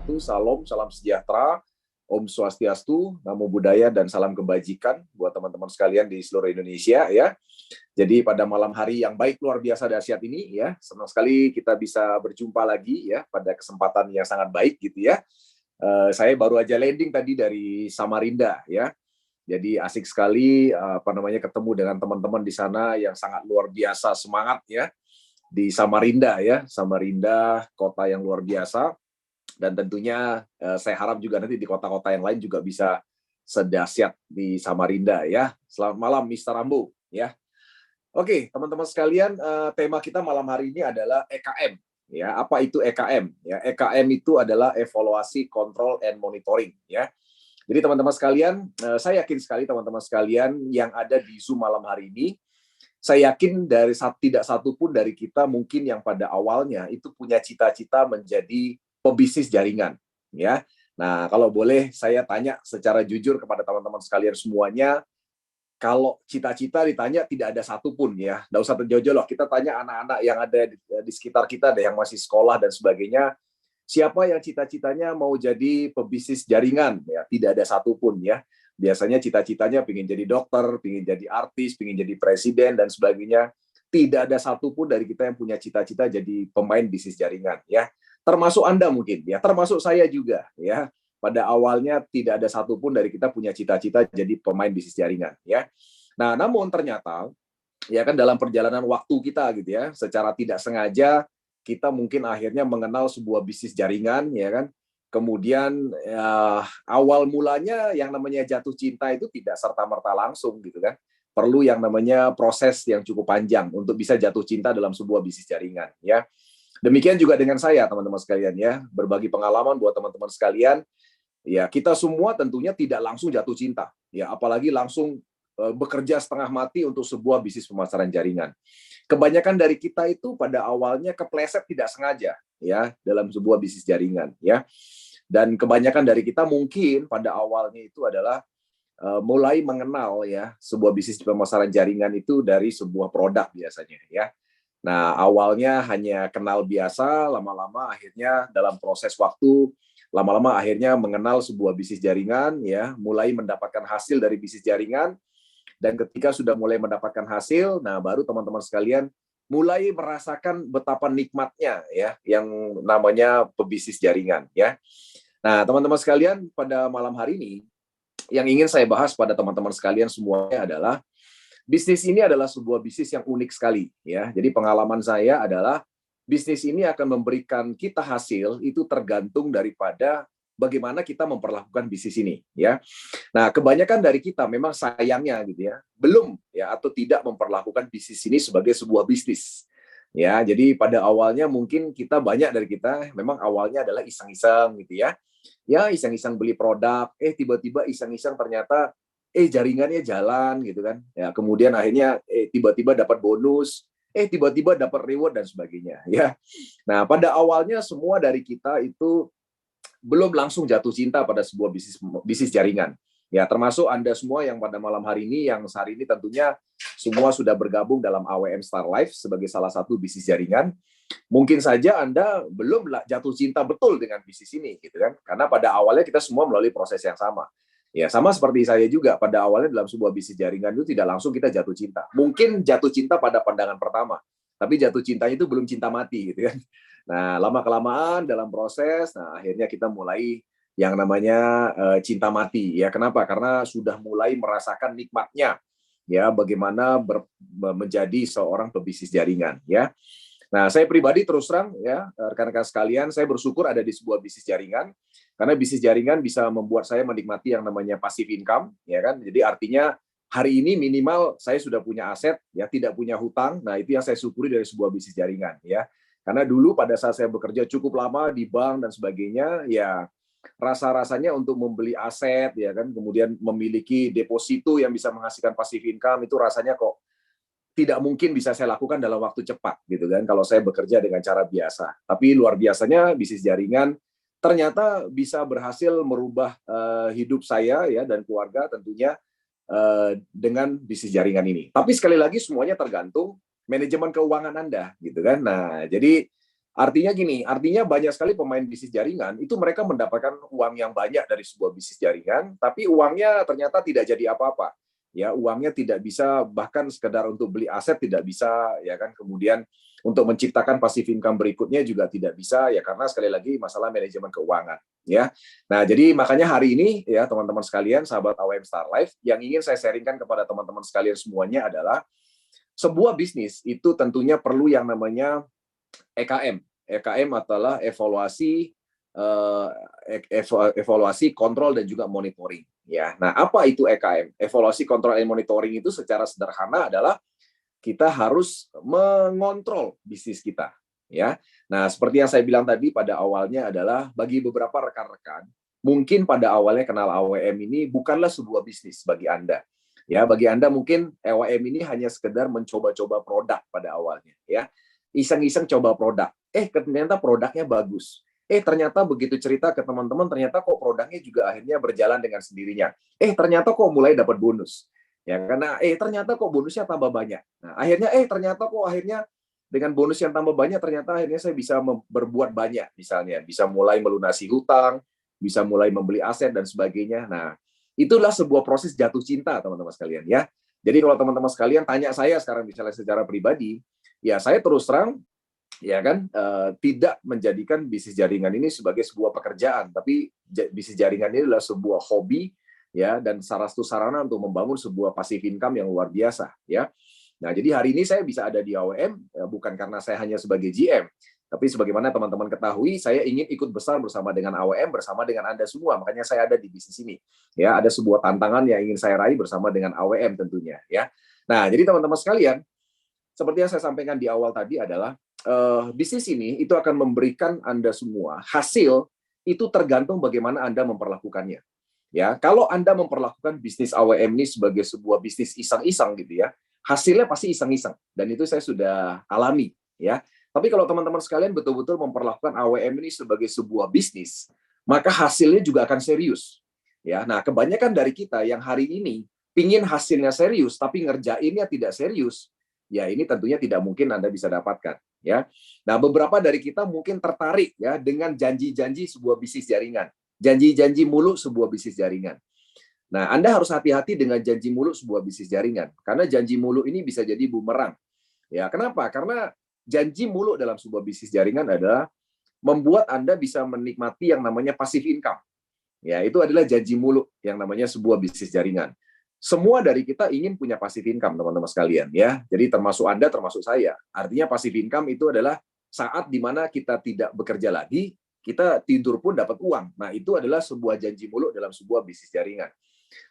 wabarakatuh. Salam sejahtera, Om Swastiastu, Namo Buddhaya, dan salam kebajikan buat teman-teman sekalian di seluruh Indonesia ya. Jadi pada malam hari yang baik luar biasa dahsyat ini ya, senang sekali kita bisa berjumpa lagi ya pada kesempatan yang sangat baik gitu ya. Saya baru aja landing tadi dari Samarinda ya. Jadi asik sekali ketemu dengan teman-teman di sana yang sangat luar biasa semangat ya. Di Samarinda ya, Samarinda kota yang luar biasa. Dan tentunya saya harap juga nanti di kota-kota yang lain juga bisa sedahsyat di Samarinda ya. Selamat malam Mr. Rambo ya. Oke, teman-teman sekalian, tema kita malam hari ini adalah EKM ya. Apa itu EKM? Ya, EKM itu adalah evaluasi, control and monitoring ya. Jadi teman-teman sekalian, saya yakin sekali teman-teman sekalian yang ada di Zoom malam hari ini, saya yakin tidak satu pun dari kita mungkin yang pada awalnya itu punya cita-cita menjadi pebisnis jaringan ya. Nah, kalau boleh saya tanya secara jujur kepada teman-teman sekalian semuanya, kalau cita-cita ditanya tidak ada satupun ya, nggak usah terjauh-jauh loh, kita tanya anak-anak yang ada di sekitar kita deh, yang masih sekolah dan sebagainya, siapa yang cita-citanya mau jadi pebisnis jaringan ya, tidak ada satupun ya. Biasanya cita-citanya pengen jadi dokter, pengen jadi artis, pengen jadi presiden dan sebagainya. Tidak ada satupun dari kita yang punya cita-cita jadi pemain bisnis jaringan ya. Termasuk Anda mungkin ya, termasuk saya juga ya. Pada awalnya tidak ada satupun dari kita punya cita-cita jadi pemain bisnis jaringan ya. Nah, namun ternyata ya kan dalam perjalanan waktu kita gitu ya, secara tidak sengaja kita mungkin akhirnya mengenal sebuah bisnis jaringan ya kan. Kemudian awal mulanya yang namanya jatuh cinta itu tidak serta-merta langsung gitu kan. Perlu yang namanya proses yang cukup panjang untuk bisa jatuh cinta dalam sebuah bisnis jaringan ya. Demikian juga dengan saya, teman-teman sekalian ya. Berbagi pengalaman buat teman-teman sekalian. Ya, kita semua tentunya tidak langsung jatuh cinta. Ya, apalagi langsung bekerja setengah mati untuk sebuah bisnis pemasaran jaringan. Kebanyakan dari kita itu pada awalnya kepleset tidak sengaja ya dalam sebuah bisnis jaringan ya. Dan kebanyakan dari kita mungkin pada awalnya itu adalah mulai mengenal ya sebuah bisnis pemasaran jaringan itu dari sebuah produk biasanya ya. Nah, awalnya hanya kenal biasa, lama-lama akhirnya dalam proses waktu, lama-lama akhirnya mengenal sebuah bisnis jaringan, ya, mulai mendapatkan hasil dari bisnis jaringan, dan ketika sudah mulai mendapatkan hasil, nah baru teman-teman sekalian mulai merasakan betapa nikmatnya, ya, yang namanya pebisnis jaringan, ya. Nah, teman-teman sekalian, pada malam hari ini, yang ingin saya bahas pada teman-teman sekalian semuanya adalah bisnis ini adalah sebuah bisnis yang unik sekali ya. Jadi pengalaman saya adalah bisnis ini akan memberikan kita hasil itu tergantung daripada bagaimana kita memperlakukan bisnis ini ya. Nah, kebanyakan dari kita memang sayangnya gitu ya, belum ya atau tidak memperlakukan bisnis ini sebagai sebuah bisnis. Ya, jadi pada awalnya mungkin kita banyak dari kita memang awalnya adalah iseng-iseng gitu ya. Ya, iseng-iseng beli produk, tiba-tiba iseng-iseng ternyata jaringannya jalan gitu kan. Ya, kemudian akhirnya tiba-tiba dapat bonus, tiba-tiba dapat reward dan sebagainya ya. Nah, pada awalnya semua dari kita itu belum langsung jatuh cinta pada sebuah bisnis jaringan. Ya, termasuk Anda semua yang pada malam hari ini, yang sehari ini tentunya semua sudah bergabung dalam AWM Star Life sebagai salah satu bisnis jaringan. Mungkin saja Anda belum jatuh cinta betul dengan bisnis ini, gitu kan? Karena pada awalnya kita semua melalui proses yang sama. Ya, sama seperti saya juga, pada awalnya dalam sebuah bisnis jaringan itu tidak langsung kita jatuh cinta. Mungkin jatuh cinta pada pandangan pertama, tapi jatuh cintanya itu belum cinta mati, gitu kan? Nah, lama-kelamaan dalam proses, nah akhirnya kita mulai yang namanya cinta mati. Ya, kenapa? Karena sudah mulai merasakan nikmatnya, ya, bagaimana menjadi seorang pebisnis jaringan, ya. Nah, saya pribadi terus terang ya, rekan-rekan sekalian, saya bersyukur ada di sebuah bisnis jaringan, karena bisnis jaringan bisa membuat saya menikmati yang namanya passive income, ya kan? Jadi artinya hari ini minimal saya sudah punya aset, ya, tidak punya hutang. Nah, itu yang saya syukuri dari sebuah bisnis jaringan, ya. Karena dulu pada saat saya bekerja cukup lama di bank dan sebagainya, ya rasa-rasanya untuk membeli aset, ya kan, kemudian memiliki deposito yang bisa menghasilkan passive income itu rasanya kok tidak mungkin bisa saya lakukan dalam waktu cepat gitu kan kalau saya bekerja dengan cara biasa. Tapi luar biasanya bisnis jaringan ternyata bisa berhasil merubah hidup saya ya dan keluarga tentunya dengan bisnis jaringan ini. Tapi sekali lagi semuanya tergantung manajemen keuangan Anda gitu kan. Nah, jadi Artinya gini, artinya banyak sekali pemain bisnis jaringan, itu mereka mendapatkan uang yang banyak dari sebuah bisnis jaringan, tapi uangnya ternyata tidak jadi apa-apa. Ya, uangnya tidak bisa, bahkan sekedar untuk beli aset tidak bisa, ya kan. Kemudian untuk menciptakan passive income berikutnya juga tidak bisa, ya karena sekali lagi masalah manajemen keuangan, ya. Nah, jadi makanya hari ini ya teman-teman sekalian, sahabat AWM Star Life, yang ingin saya sharingkan kepada teman-teman sekalian semuanya adalah sebuah bisnis itu tentunya perlu yang namanya EKM. EKM adalah evaluasi, kontrol dan juga monitoring. Ya, nah apa itu EKM? Evaluasi, kontrol, dan monitoring itu secara sederhana adalah kita harus mengontrol bisnis kita. Ya, nah seperti yang saya bilang tadi pada awalnya adalah bagi beberapa rekan-rekan, mungkin pada awalnya kenal AWM ini bukanlah sebuah bisnis bagi Anda. Ya, bagi Anda mungkin AWM ini hanya sekedar mencoba-coba produk pada awalnya. Ya, iseng-iseng coba produk. Ternyata produknya bagus. Ternyata begitu cerita ke teman-teman, ternyata kok produknya juga akhirnya berjalan dengan sendirinya. Ternyata kok mulai dapat bonus. Ya, karena ternyata kok bonusnya tambah banyak. Nah, akhirnya ternyata kok akhirnya dengan bonus yang tambah banyak, ternyata akhirnya saya bisa berbuat banyak, misalnya bisa mulai melunasi hutang, bisa mulai membeli aset dan sebagainya. Nah, itulah sebuah proses jatuh cinta, teman-teman sekalian ya. Jadi kalau teman-teman sekalian tanya saya sekarang misalnya secara pribadi, ya saya terus terang ya kan tidak menjadikan bisnis jaringan ini sebagai sebuah pekerjaan, tapi bisnis jaringan ini adalah sebuah hobi ya, dan salah satu sarana untuk membangun sebuah passive income yang luar biasa ya. Nah, jadi hari ini saya bisa ada di AWM bukan karena saya hanya sebagai GM, tapi sebagaimana teman-teman ketahui, saya ingin ikut besar bersama dengan AWM, bersama dengan Anda semua. Makanya saya ada di bisnis ini. Ya, ada sebuah tantangan yang ingin saya raih bersama dengan AWM tentunya ya. Nah, jadi teman-teman sekalian, seperti yang saya sampaikan di awal tadi adalah bisnis ini itu akan memberikan Anda semua hasil itu tergantung bagaimana Anda memperlakukannya. Ya, kalau Anda memperlakukan bisnis AWM ini sebagai sebuah bisnis iseng-iseng gitu ya, hasilnya pasti iseng-iseng, dan itu saya sudah alami ya. Tapi kalau teman-teman sekalian betul-betul memperlakukan AWM ini sebagai sebuah bisnis, maka hasilnya juga akan serius. Ya, nah kebanyakan dari kita yang hari ini pingin hasilnya serius tapi ngerjainnya tidak serius, ya ini tentunya tidak mungkin Anda bisa dapatkan ya. Nah, beberapa dari kita mungkin tertarik ya dengan janji-janji sebuah bisnis jaringan. Janji-janji mulu sebuah bisnis jaringan. Nah, Anda harus hati-hati dengan janji mulu sebuah bisnis jaringan karena janji mulu ini bisa jadi bumerang. Ya, kenapa? Karena janji mulu dalam sebuah bisnis jaringan adalah membuat Anda bisa menikmati yang namanya passive income. Ya, itu adalah janji mulu yang namanya sebuah bisnis jaringan. Semua dari kita ingin punya passive income, teman-teman sekalian ya. Jadi termasuk Anda, termasuk saya. Artinya passive income itu adalah saat di mana kita tidak bekerja lagi, kita tidur pun dapat uang. Nah, itu adalah sebuah janji mulu dalam sebuah bisnis jaringan.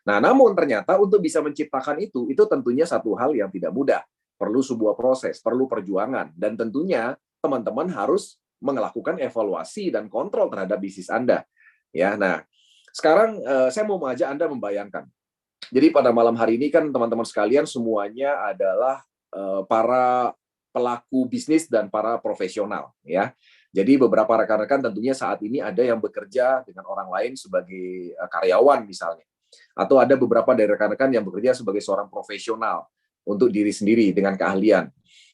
Nah, namun ternyata untuk bisa menciptakan itu tentunya satu hal yang tidak mudah. Perlu sebuah proses, perlu perjuangan, dan tentunya teman-teman harus melakukan evaluasi dan kontrol terhadap bisnis Anda. Ya, nah, sekarang saya mau mengajak Anda membayangkan. Jadi pada malam hari ini kan teman-teman sekalian semuanya adalah para pelaku bisnis dan para profesional ya. Jadi beberapa rekan-rekan tentunya saat ini ada yang bekerja dengan orang lain sebagai karyawan misalnya. Atau ada beberapa dari rekan-rekan yang bekerja sebagai seorang profesional untuk diri sendiri dengan keahlian.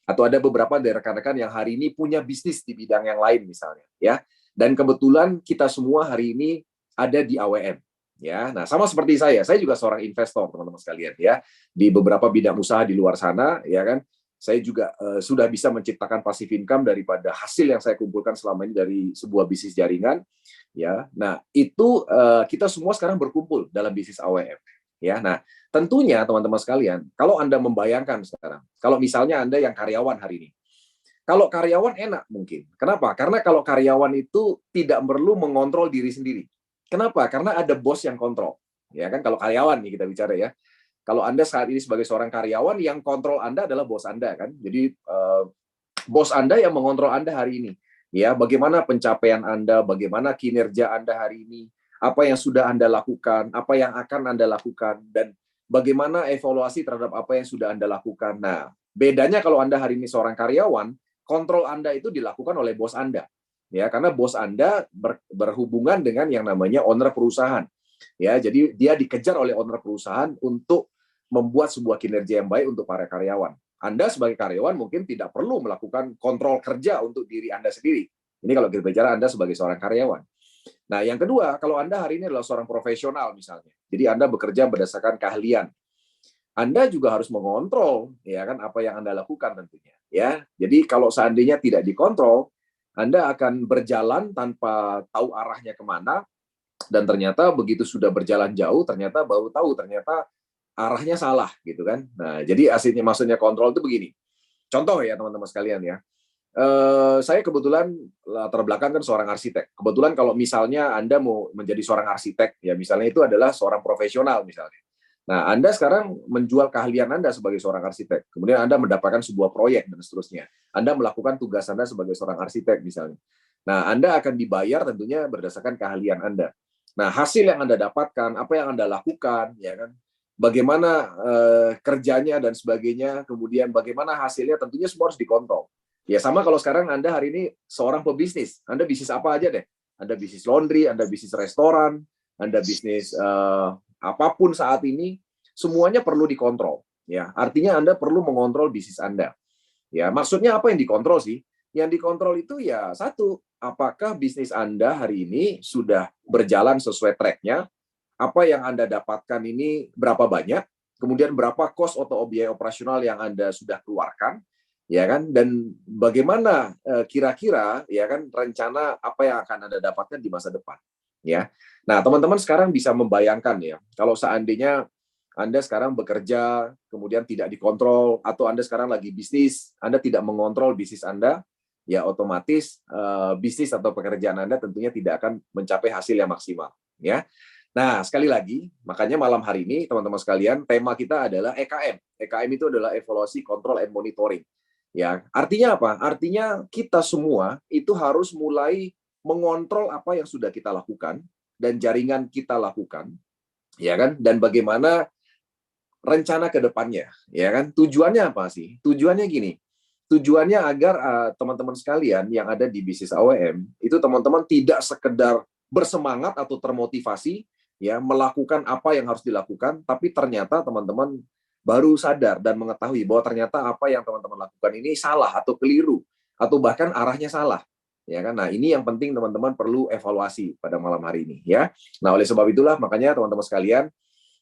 Atau ada beberapa dari rekan-rekan yang hari ini punya bisnis di bidang yang lain misalnya ya. Dan kebetulan kita semua hari ini ada di AWM. Ya, nah sama seperti saya juga seorang investor teman-teman sekalian ya di beberapa bidang usaha di luar sana ya kan. Saya juga sudah bisa menciptakan passive income daripada hasil yang saya kumpulkan selama ini dari sebuah bisnis jaringan ya. Nah, itu kita semua sekarang berkumpul dalam bisnis AWM ya. Nah, tentunya teman-teman sekalian, kalau Anda membayangkan sekarang, kalau misalnya Anda yang karyawan hari ini. Kalau karyawan enak mungkin. Kenapa? Karena kalau karyawan itu tidak perlu mengontrol diri sendiri. Kenapa? Karena ada bos yang kontrol. Ya kan, kalau karyawan nih kita bicara ya. Kalau Anda saat ini sebagai seorang karyawan, yang kontrol Anda adalah bos Anda kan. Jadi bos Anda yang mengontrol Anda hari ini. Ya, bagaimana pencapaian Anda, bagaimana kinerja Anda hari ini, apa yang sudah Anda lakukan, apa yang akan Anda lakukan, dan bagaimana evaluasi terhadap apa yang sudah Anda lakukan. Nah, bedanya kalau Anda hari ini seorang karyawan, kontrol Anda itu dilakukan oleh bos Anda. Ya, karena bos Anda berhubungan dengan yang namanya owner perusahaan. Ya, jadi dia dikejar oleh owner perusahaan untuk membuat sebuah kinerja yang baik untuk para karyawan. Anda sebagai karyawan mungkin tidak perlu melakukan kontrol kerja untuk diri Anda sendiri. Ini kalau kita bicara Anda sebagai seorang karyawan. Nah, yang kedua, kalau Anda hari ini adalah seorang profesional misalnya, jadi Anda bekerja berdasarkan keahlian, Anda juga harus mengontrol ya kan apa yang Anda lakukan tentunya ya. Jadi kalau seandainya tidak dikontrol, Anda akan berjalan tanpa tahu arahnya kemana, dan ternyata begitu sudah berjalan jauh ternyata baru tahu ternyata arahnya salah gitu kan. Nah, jadi aslinya maksudnya kontrol itu begini. Contoh ya teman-teman sekalian ya. Saya kebetulan latar belakang kan seorang arsitek. Kebetulan kalau misalnya Anda mau menjadi seorang arsitek, ya misalnya itu adalah seorang profesional misalnya. Nah, Anda sekarang menjual keahlian Anda sebagai seorang arsitek. Kemudian Anda mendapatkan sebuah proyek dan seterusnya. Anda melakukan tugas Anda sebagai seorang arsitek misalnya. Nah, Anda akan dibayar tentunya berdasarkan keahlian Anda. Nah, hasil yang Anda dapatkan, apa yang Anda lakukan, ya kan? Bagaimana kerjanya dan sebagainya, kemudian bagaimana hasilnya tentunya semua harus dikontrol. Ya sama kalau sekarang Anda hari ini seorang pebisnis, Anda bisnis apa aja deh. Anda bisnis laundry, Anda bisnis restoran, Anda bisnis apapun saat ini, semuanya perlu dikontrol. Ya, artinya Anda perlu mengontrol bisnis Anda. Ya, maksudnya apa yang dikontrol sih? Yang dikontrol itu ya satu, apakah bisnis Anda hari ini sudah berjalan sesuai track-nya? Apa yang Anda dapatkan ini berapa banyak? Kemudian berapa cost atau biaya operasional yang Anda sudah keluarkan? Ya kan, dan bagaimana kira-kira ya kan rencana apa yang akan Anda dapatkan di masa depan ya. Nah, teman-teman sekarang bisa membayangkan ya, kalau seandainya Anda sekarang bekerja kemudian tidak dikontrol, atau Anda sekarang lagi bisnis, Anda tidak mengontrol bisnis Anda, ya otomatis bisnis atau pekerjaan Anda tentunya tidak akan mencapai hasil yang maksimal ya. Nah, sekali lagi, makanya malam hari ini teman-teman sekalian, tema kita adalah EKM. EKM itu adalah evaluasi, control, and monitoring. Ya, artinya apa? Artinya kita semua itu harus mulai mengontrol apa yang sudah kita lakukan dan jaringan kita lakukan, ya kan? Dan bagaimana rencana ke depannya, ya kan? Tujuannya apa sih? Tujuannya gini. Tujuannya agar teman-teman sekalian yang ada di bisnis AWM itu teman-teman tidak sekedar bersemangat atau termotivasi ya melakukan apa yang harus dilakukan, tapi ternyata teman-teman baru sadar dan mengetahui bahwa ternyata apa yang teman-teman lakukan ini salah atau keliru atau bahkan arahnya salah. Ya kan? Nah, ini yang penting teman-teman perlu evaluasi pada malam hari ini ya. Nah, oleh sebab itulah makanya teman-teman sekalian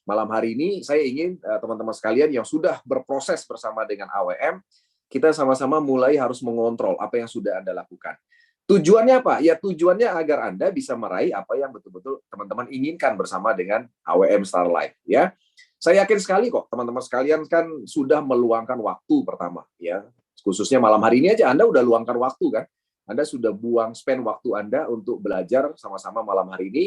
malam hari ini saya ingin teman-teman sekalian yang sudah berproses bersama dengan AWM, kita sama-sama mulai harus mengontrol apa yang sudah Anda lakukan. Tujuannya apa? Ya tujuannya agar Anda bisa meraih apa yang betul-betul teman-teman inginkan bersama dengan AWM Star Life ya. Saya yakin sekali kok teman-teman sekalian kan sudah meluangkan waktu pertama ya. Khususnya malam hari ini aja Anda udah luangkan waktu kan. Anda sudah spend waktu Anda untuk belajar sama-sama malam hari ini.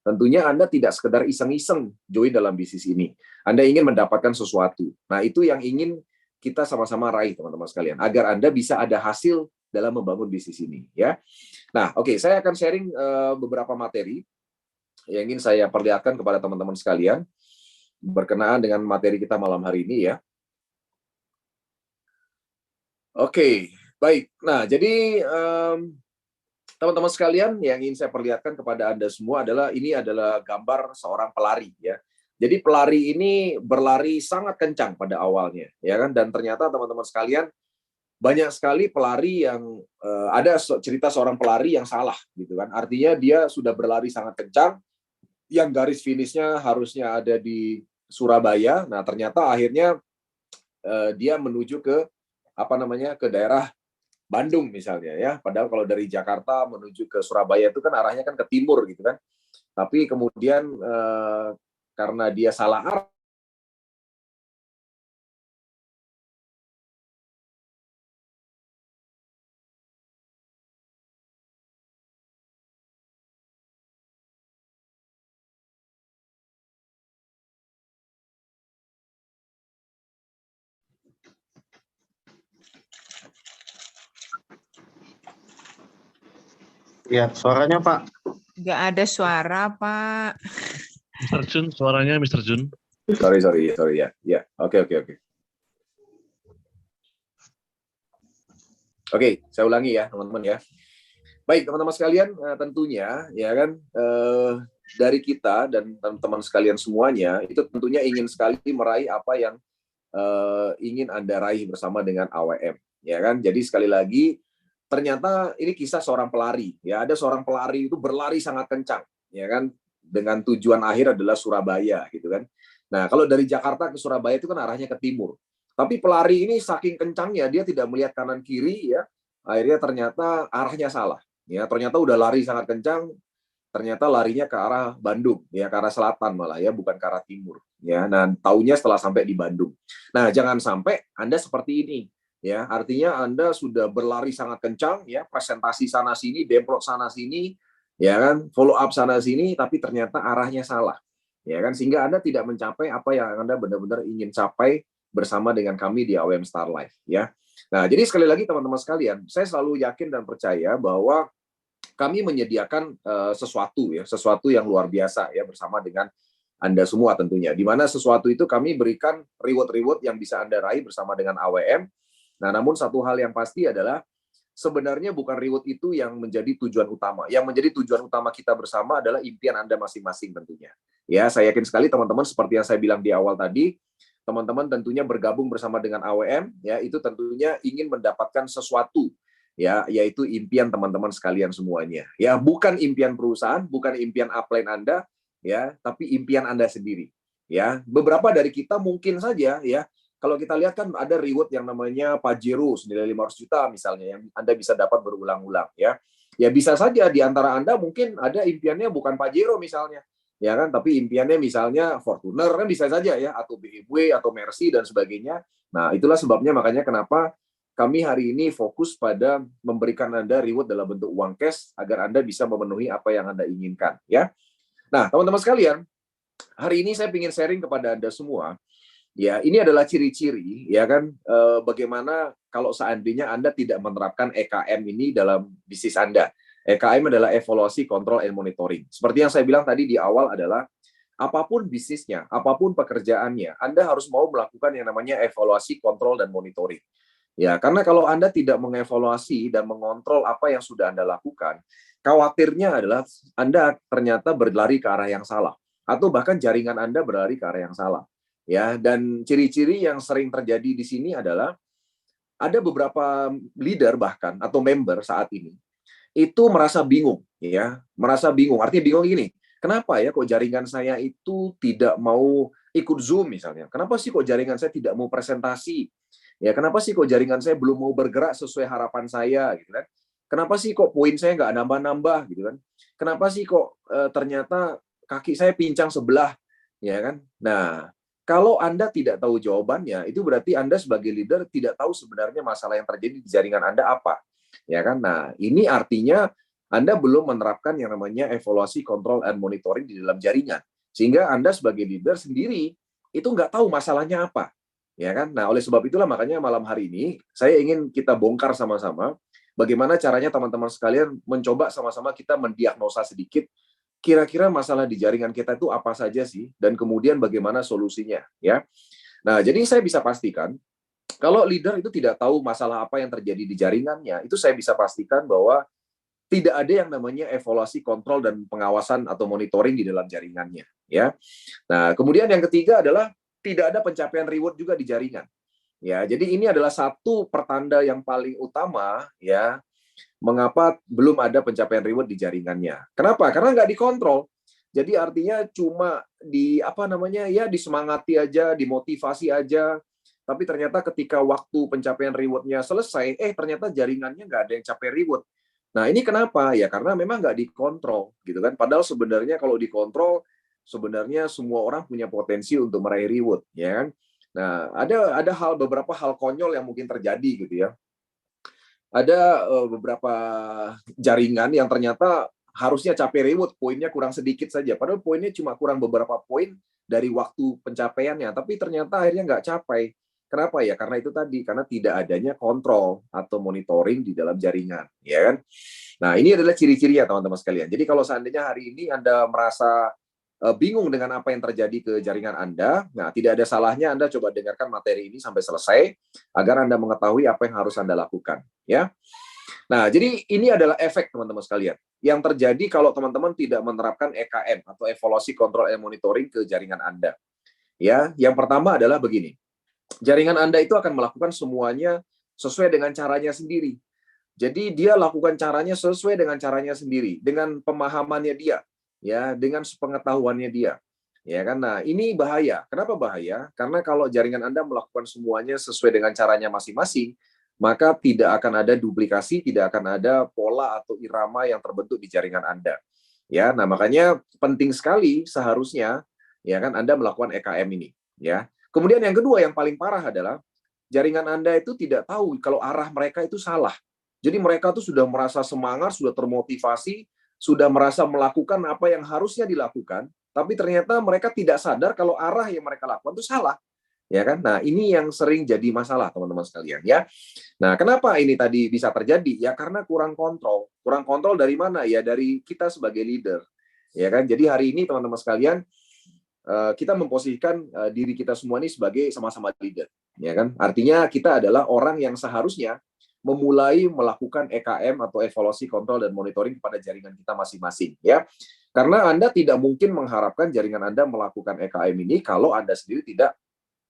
Tentunya Anda tidak sekedar iseng-iseng join dalam bisnis ini. Anda ingin mendapatkan sesuatu. Nah, itu yang ingin kita sama-sama raih teman-teman sekalian agar Anda bisa ada hasil dalam membangun bisnis ini ya. Nah, oke, saya akan sharing beberapa materi yang ingin saya perlihatkan kepada teman-teman sekalian berkenaan dengan materi kita malam hari ini ya. Oke, baik. Nah, jadi teman-teman sekalian yang ingin saya perlihatkan kepada Anda semua adalah ini adalah gambar seorang pelari ya. Jadi pelari ini berlari sangat kencang pada awalnya ya kan, dan ternyata teman-teman sekalian banyak sekali pelari yang ada cerita seorang pelari yang salah gitu kan. Artinya dia sudah berlari sangat kencang yang garis finishnya harusnya ada di Surabaya. Nah, ternyata akhirnya dia menuju ke ke daerah Bandung misalnya ya. Padahal kalau dari Jakarta menuju ke Surabaya itu kan arahnya kan ke timur gitu kan. Tapi kemudian karena dia salah arah. Ya, suaranya Pak. Nggak ada suara, Pak. Mr. Jun, suaranya Mr. Jun. Sorry ya. Ya, oke. Oke, saya ulangi ya, teman-teman ya. Baik, teman-teman sekalian, tentunya ya kan dari kita dan teman-teman sekalian semuanya itu tentunya ingin sekali meraih apa yang ingin Anda raih bersama dengan AWM, ya kan? Jadi sekali lagi, ternyata ini kisah seorang pelari, ya. Ada seorang pelari itu berlari sangat kencang, ya kan? Dengan tujuan akhir adalah Surabaya, gitu kan? Nah, kalau dari Jakarta ke Surabaya itu kan arahnya ke timur. Tapi pelari ini saking kencangnya dia tidak melihat kanan kiri, ya. Akhirnya ternyata arahnya salah. Ya, ternyata udah lari sangat kencang, ternyata larinya ke arah Bandung, ya, ke arah selatan malah, ya, bukan ke arah timur, ya. Nah, taunya setelah sampai di Bandung. Nah, jangan sampai Anda seperti ini, ya. Artinya Anda sudah berlari sangat kencang, ya, presentasi sana sini, demplok sana sini, ya kan, follow up sana sini, tapi ternyata arahnya salah, ya kan, sehingga Anda tidak mencapai apa yang Anda benar-benar ingin capai bersama dengan kami di AWM Star Life, ya. Nah, jadi sekali lagi teman-teman sekalian, saya selalu yakin dan percaya bahwa kami menyediakan sesuatu yang luar biasa, ya, bersama dengan Anda semua tentunya. Di mana sesuatu itu kami berikan reward-reward yang bisa Anda raih bersama dengan AWM. Nah, namun satu hal yang pasti adalah sebenarnya bukan reward itu yang menjadi tujuan utama. Yang menjadi tujuan utama kita bersama adalah impian Anda masing-masing tentunya. Ya, saya yakin sekali teman-teman, seperti yang saya bilang di awal tadi, teman-teman tentunya bergabung bersama dengan AWM, ya, itu tentunya ingin mendapatkan sesuatu, ya, yaitu impian teman-teman sekalian semuanya. Ya, bukan impian perusahaan, bukan impian upline Anda, ya, tapi impian Anda sendiri. Ya, beberapa dari kita mungkin saja, ya, kalau kita lihat kan ada reward yang namanya Pajero senilai 500 juta misalnya, yang Anda bisa dapat berulang-ulang, ya. Ya, bisa saja di antara Anda mungkin ada impiannya bukan Pajero misalnya, ya kan, tapi impiannya misalnya Fortuner, kan bisa saja, ya, atau BMW atau Mercy dan sebagainya. Nah, itulah sebabnya makanya kenapa kami hari ini fokus pada memberikan Anda reward dalam bentuk uang cash agar Anda bisa memenuhi apa yang Anda inginkan, ya. Nah, teman-teman sekalian, hari ini saya ingin sharing kepada Anda semua, ya, ini adalah ciri-ciri, ya kan, bagaimana kalau seandainya Anda tidak menerapkan EKM ini dalam bisnis Anda. EKM adalah evaluasi, control, and monitoring. Seperti yang saya bilang tadi di awal adalah, apapun bisnisnya, apapun pekerjaannya, Anda harus mau melakukan yang namanya evaluasi, kontrol, dan monitoring. Ya, karena kalau Anda tidak mengevaluasi dan mengontrol apa yang sudah Anda lakukan, khawatirnya adalah Anda ternyata berlari ke arah yang salah, atau bahkan jaringan Anda berlari ke arah yang salah. Ya, dan ciri-ciri yang sering terjadi di sini adalah ada beberapa leader bahkan atau member saat ini itu merasa bingung, ya, merasa bingung. Artinya bingung gini, kenapa ya kok jaringan saya itu tidak mau ikut Zoom misalnya? Kenapa sih kok jaringan saya tidak mau presentasi? Ya, kenapa sih kok jaringan saya belum mau bergerak sesuai harapan saya, gitu kan? Kenapa sih kok poin saya nggak nambah-nambah, gitu kan? Kenapa sih kok ternyata kaki saya pincang sebelah, ya kan? Nah, kalau Anda tidak tahu jawabannya, itu berarti Anda sebagai leader tidak tahu sebenarnya masalah yang terjadi di jaringan Anda apa. Ya kan? Nah, ini artinya Anda belum menerapkan yang namanya evaluasi, kontrol, and monitoring di dalam jaringan. Sehingga Anda sebagai leader sendiri itu nggak tahu masalahnya apa. Ya kan? Nah, oleh sebab itulah makanya malam hari ini saya ingin kita bongkar sama-sama bagaimana caranya teman-teman sekalian mencoba sama-sama kita mendiagnosa sedikit kira-kira masalah di jaringan kita itu apa saja sih, dan kemudian bagaimana solusinya, ya. Nah, jadi saya bisa pastikan kalau leader itu tidak tahu masalah apa yang terjadi di jaringannya, itu saya bisa pastikan bahwa tidak ada yang namanya evaluasi, kontrol, dan pengawasan atau monitoring di dalam jaringannya, ya. Nah, kemudian yang ketiga adalah tidak ada pencapaian reward juga di jaringan. Ya, jadi ini adalah satu pertanda yang paling utama, ya, mengapa belum ada pencapaian reward di jaringannya. Kenapa? Karena nggak dikontrol. Jadi artinya cuma ya disemangati aja, dimotivasi aja, tapi ternyata ketika waktu pencapaian reward-nya selesai, ternyata jaringannya nggak ada yang capai reward. Nah, ini kenapa? Ya karena memang nggak dikontrol, gitu kan. Padahal sebenarnya kalau dikontrol, sebenarnya semua orang punya potensi untuk meraih reward, ya kan. Nah, ada beberapa hal konyol yang mungkin terjadi, gitu ya. Ada beberapa jaringan yang ternyata harusnya capai reward, poinnya kurang sedikit saja. Padahal poinnya cuma kurang beberapa poin dari waktu pencapaiannya, tapi ternyata akhirnya nggak capai. Kenapa ya? Karena itu tadi, karena tidak adanya kontrol atau monitoring di dalam jaringan, ya kan? Nah, ini adalah ciri-cirinya teman-teman sekalian. Jadi kalau seandainya hari ini Anda merasa bingung dengan apa yang terjadi ke jaringan Anda, nah tidak ada salahnya Anda coba dengarkan materi ini sampai selesai agar Anda mengetahui apa yang harus Anda lakukan, ya. Nah, jadi ini adalah efek teman-teman sekalian yang terjadi kalau teman-teman tidak menerapkan EKM atau evaluasi, kontrol, and monitoring ke jaringan Anda. Ya, yang pertama adalah begini. jaringan Anda itu akan melakukan semuanya sesuai dengan caranya sendiri. Jadi dia lakukan caranya sesuai dengan caranya sendiri, dengan pemahamannya dia, ya, dengan sepengetahuannya dia. Ya kan? Nah, ini bahaya. Kenapa bahaya? Karena kalau jaringan Anda melakukan semuanya sesuai dengan caranya masing-masing, maka tidak akan ada duplikasi, tidak akan ada pola atau irama yang terbentuk di jaringan Anda. Ya, nah makanya penting sekali seharusnya ya kan Anda melakukan EKM ini, ya. Kemudian yang kedua yang paling parah adalah jaringan Anda itu tidak tahu kalau arah mereka itu salah. Jadi mereka tuh sudah merasa semangat, sudah termotivasi, sudah merasa melakukan apa yang harusnya dilakukan, tapi ternyata mereka tidak sadar kalau arah yang mereka lakukan itu salah. Ya kan? Nah, ini yang sering jadi masalah, teman-teman sekalian, ya. Nah, kenapa ini tadi bisa terjadi? Ya karena kurang kontrol. Kurang kontrol dari mana? Ya dari kita sebagai leader. Ya kan? Jadi hari ini teman-teman sekalian, kita memposisikan diri kita semua ini sebagai sama-sama leader, ya kan? Artinya kita adalah orang yang seharusnya memulai melakukan EKM atau evaluasi, kontrol dan monitoring kepada jaringan kita masing-masing, ya. Karena Anda tidak mungkin mengharapkan jaringan Anda melakukan EKM ini kalau Anda sendiri tidak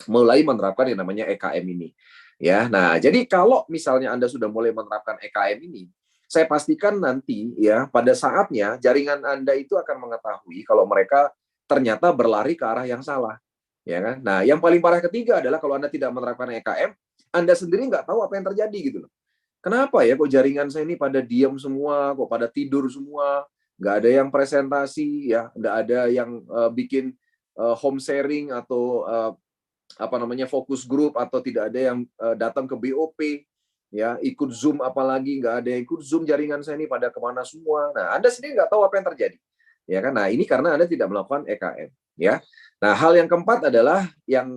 mulai menerapkan yang namanya EKM ini. Ya, nah jadi kalau misalnya Anda sudah mulai menerapkan EKM ini, saya pastikan nanti ya pada saatnya jaringan Anda itu akan mengetahui kalau mereka ternyata berlari ke arah yang salah, ya kan? Nah, yang paling parah ketiga adalah kalau Anda tidak menerapkan EKM, Anda sendiri nggak tahu apa yang terjadi gitu loh. Kenapa ya kok jaringan saya ini pada diam semua, kok pada tidur semua, nggak ada yang presentasi ya, nggak ada yang bikin home sharing atau apa namanya fokus grup, atau tidak ada yang datang ke BOP ya, ikut Zoom, apalagi nggak ada yang ikut Zoom, jaringan saya ini pada kemana semua. Nah, Anda sendiri nggak tahu apa yang terjadi, ya kan? Nah, ini karena Anda tidak melakukan EKM, ya. Nah, hal yang keempat adalah yang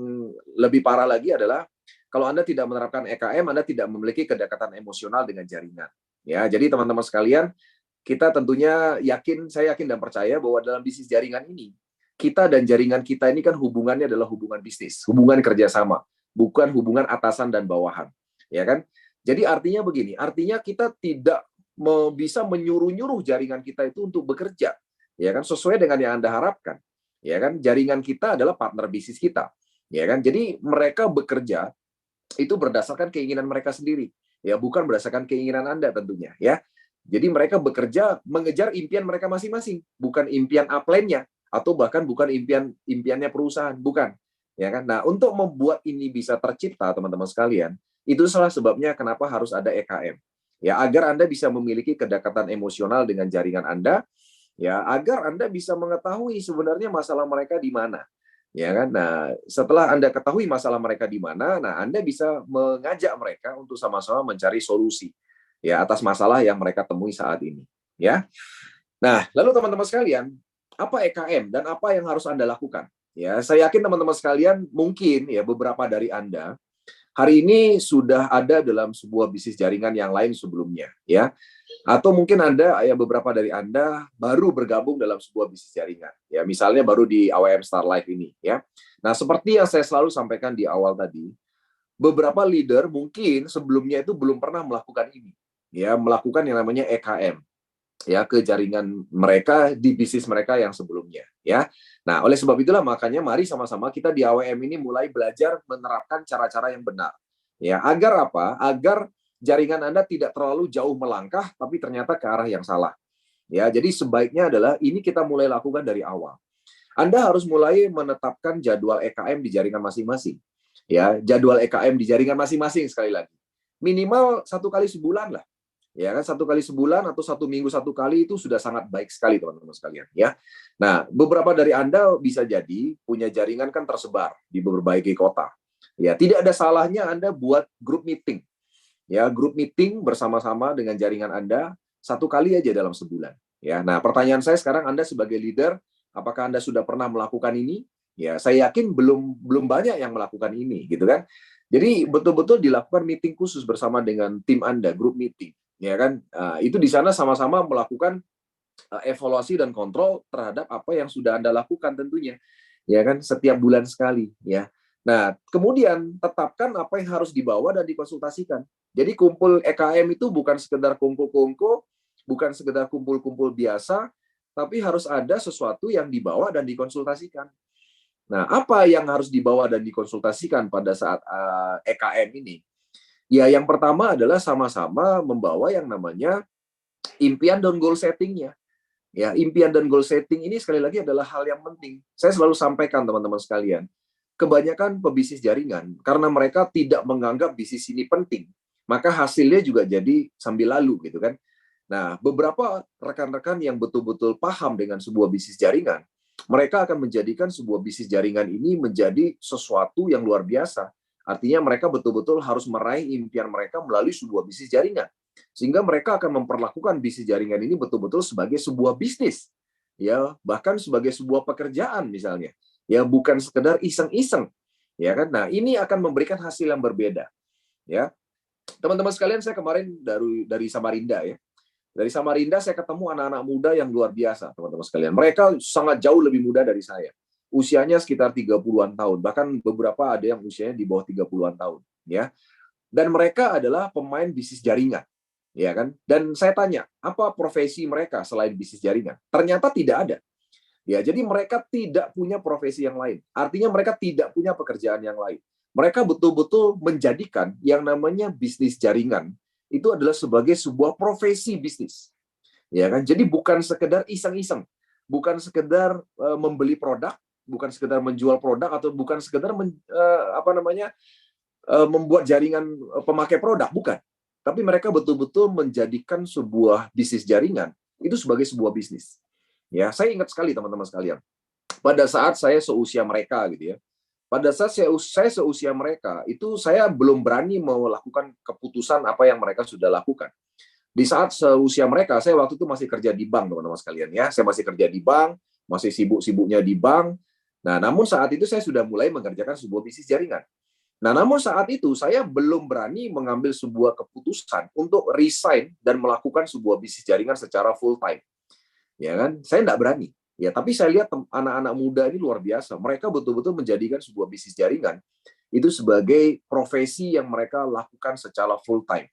lebih parah lagi adalah kalau Anda tidak menerapkan EKM, Anda tidak memiliki kedekatan emosional dengan jaringan, ya. Jadi teman-teman sekalian, kita tentunya yakin, saya yakin dan percaya bahwa dalam bisnis jaringan ini, kita dan jaringan kita ini kan hubungannya adalah hubungan bisnis, hubungan kerjasama, bukan hubungan atasan dan bawahan, ya kan? Jadi artinya begini, artinya kita tidak bisa menyuruh-nyuruh jaringan kita itu untuk bekerja, ya kan? Sesuai dengan yang Anda harapkan, ya kan? Jaringan kita adalah partner bisnis kita, ya kan? Jadi mereka bekerja itu berdasarkan keinginan mereka sendiri, ya, bukan berdasarkan keinginan Anda tentunya, ya. Jadi mereka bekerja mengejar impian mereka masing-masing, bukan impian upline-nya atau bahkan bukan impiannya perusahaan, bukan. Ya kan? Nah, untuk membuat ini bisa tercipta, teman-teman sekalian, itu salah sebabnya kenapa harus ada EKM. Ya, agar Anda bisa memiliki kedekatan emosional dengan jaringan Anda, ya, agar Anda bisa mengetahui sebenarnya masalah mereka di mana. Ya kan? Nah, setelah Anda ketahui masalah mereka di mana, nah Anda bisa mengajak mereka untuk sama-sama mencari solusi ya atas masalah yang mereka temui saat ini, ya. Nah, lalu teman-teman sekalian, apa EKM dan apa yang harus Anda lakukan? Ya, saya yakin teman-teman sekalian mungkin ya beberapa dari Anda hari ini sudah ada dalam sebuah bisnis jaringan yang lain sebelumnya, ya. Atau mungkin Anda ya beberapa dari Anda baru bergabung dalam sebuah bisnis jaringan. Ya, misalnya baru di AWM Star Life ini, ya. Nah, seperti yang saya selalu sampaikan di awal tadi, beberapa leader mungkin sebelumnya itu belum pernah melakukan ini. Ya, melakukan yang namanya EKM ya ke jaringan mereka di bisnis mereka yang sebelumnya, ya. Nah, oleh sebab itulah makanya mari sama-sama kita di AWM ini mulai belajar menerapkan cara-cara yang benar. Ya, agar apa? Agar jaringan Anda tidak terlalu jauh melangkah tapi ternyata ke arah yang salah. Ya, jadi sebaiknya adalah ini kita mulai lakukan dari awal. Anda harus mulai menetapkan jadwal EKM di jaringan masing-masing. Ya, jadwal EKM di jaringan masing-masing sekali lagi. Minimal 1 kali sebulan lah. Ya kan, 1 kali sebulan atau 1 minggu 1 kali itu sudah sangat baik sekali teman-teman sekalian, ya. Nah, beberapa dari Anda bisa jadi punya jaringan kan tersebar di berbagai kota. Ya, tidak ada salahnya Anda buat grup meeting. Ya, grup meeting bersama-sama dengan jaringan Anda 1 kali aja dalam sebulan. Ya, nah pertanyaan saya sekarang, Anda sebagai leader, apakah Anda sudah pernah melakukan ini? Ya, saya yakin belum banyak yang melakukan ini, gitu kan. Jadi betul-betul dilakukan meeting khusus bersama dengan tim Anda, grup meeting. Ya kan, itu di sana sama-sama melakukan evaluasi dan kontrol terhadap apa yang sudah Anda lakukan tentunya, ya kan, setiap bulan sekali, ya. Nah, kemudian tetapkan apa yang harus dibawa dan dikonsultasikan. Jadi kumpul EKM itu bukan sekedar kongko-kongko, bukan sekedar kumpul-kumpul biasa, tapi harus ada sesuatu yang dibawa dan dikonsultasikan. Nah, apa yang harus dibawa dan dikonsultasikan pada saat EKM ini? Ya, yang pertama adalah sama-sama membawa yang namanya impian dan goal setting-nya. Ya, impian dan goal setting ini sekali lagi adalah hal yang penting. Saya selalu sampaikan teman-teman sekalian, kebanyakan pebisnis jaringan karena mereka tidak menganggap bisnis ini penting, maka hasilnya juga jadi sambil lalu gitu kan. Nah, beberapa rekan-rekan yang betul-betul paham dengan sebuah bisnis jaringan, mereka akan menjadikan sebuah bisnis jaringan ini menjadi sesuatu yang luar biasa. Artinya mereka betul-betul harus meraih impian mereka melalui sebuah bisnis jaringan. Sehingga mereka akan memperlakukan bisnis jaringan ini betul-betul sebagai sebuah bisnis. Ya, bahkan sebagai sebuah pekerjaan misalnya. Ya, bukan sekedar iseng-iseng. Ya kan? Nah, ini akan memberikan hasil yang berbeda. Ya. Teman-teman sekalian, saya kemarin dari Samarinda ya. Dari Samarinda saya ketemu anak-anak muda yang luar biasa, teman-teman sekalian. Mereka sangat jauh lebih muda dari saya. Usianya sekitar 30-an tahun, bahkan beberapa ada yang usianya di bawah 30-an tahun, ya. Dan mereka adalah pemain bisnis jaringan, ya kan? Dan saya tanya, apa profesi mereka selain bisnis jaringan? Ternyata tidak ada. Ya, jadi mereka tidak punya profesi yang lain. Artinya mereka tidak punya pekerjaan yang lain. Mereka betul-betul menjadikan yang namanya bisnis jaringan itu adalah sebagai sebuah profesi bisnis. Ya kan? Jadi bukan sekedar iseng-iseng, bukan sekedar membeli produk, bukan sekedar menjual produk atau bukan sekedar membuat jaringan pemakai produk, bukan. Tapi mereka betul-betul menjadikan sebuah bisnis jaringan itu sebagai sebuah bisnis. Ya, saya ingat sekali teman-teman sekalian. Pada saat saya seusia mereka gitu ya. Pada saat saya seusia mereka, itu saya belum berani melakukan keputusan apa yang mereka sudah lakukan. Di saat seusia mereka, saya waktu itu masih kerja di bank, teman-teman sekalian ya. Saya masih kerja di bank, masih sibuk-sibuknya di bank. Nah, namun saat itu saya sudah mulai mengerjakan sebuah bisnis jaringan. Nah, namun saat itu saya belum berani mengambil sebuah keputusan untuk resign dan melakukan sebuah bisnis jaringan secara full time. Ya kan? Saya tidak berani. Ya, tapi saya lihat anak-anak muda ini luar biasa. Mereka betul-betul menjadikan sebuah bisnis jaringan itu sebagai profesi yang mereka lakukan secara full time.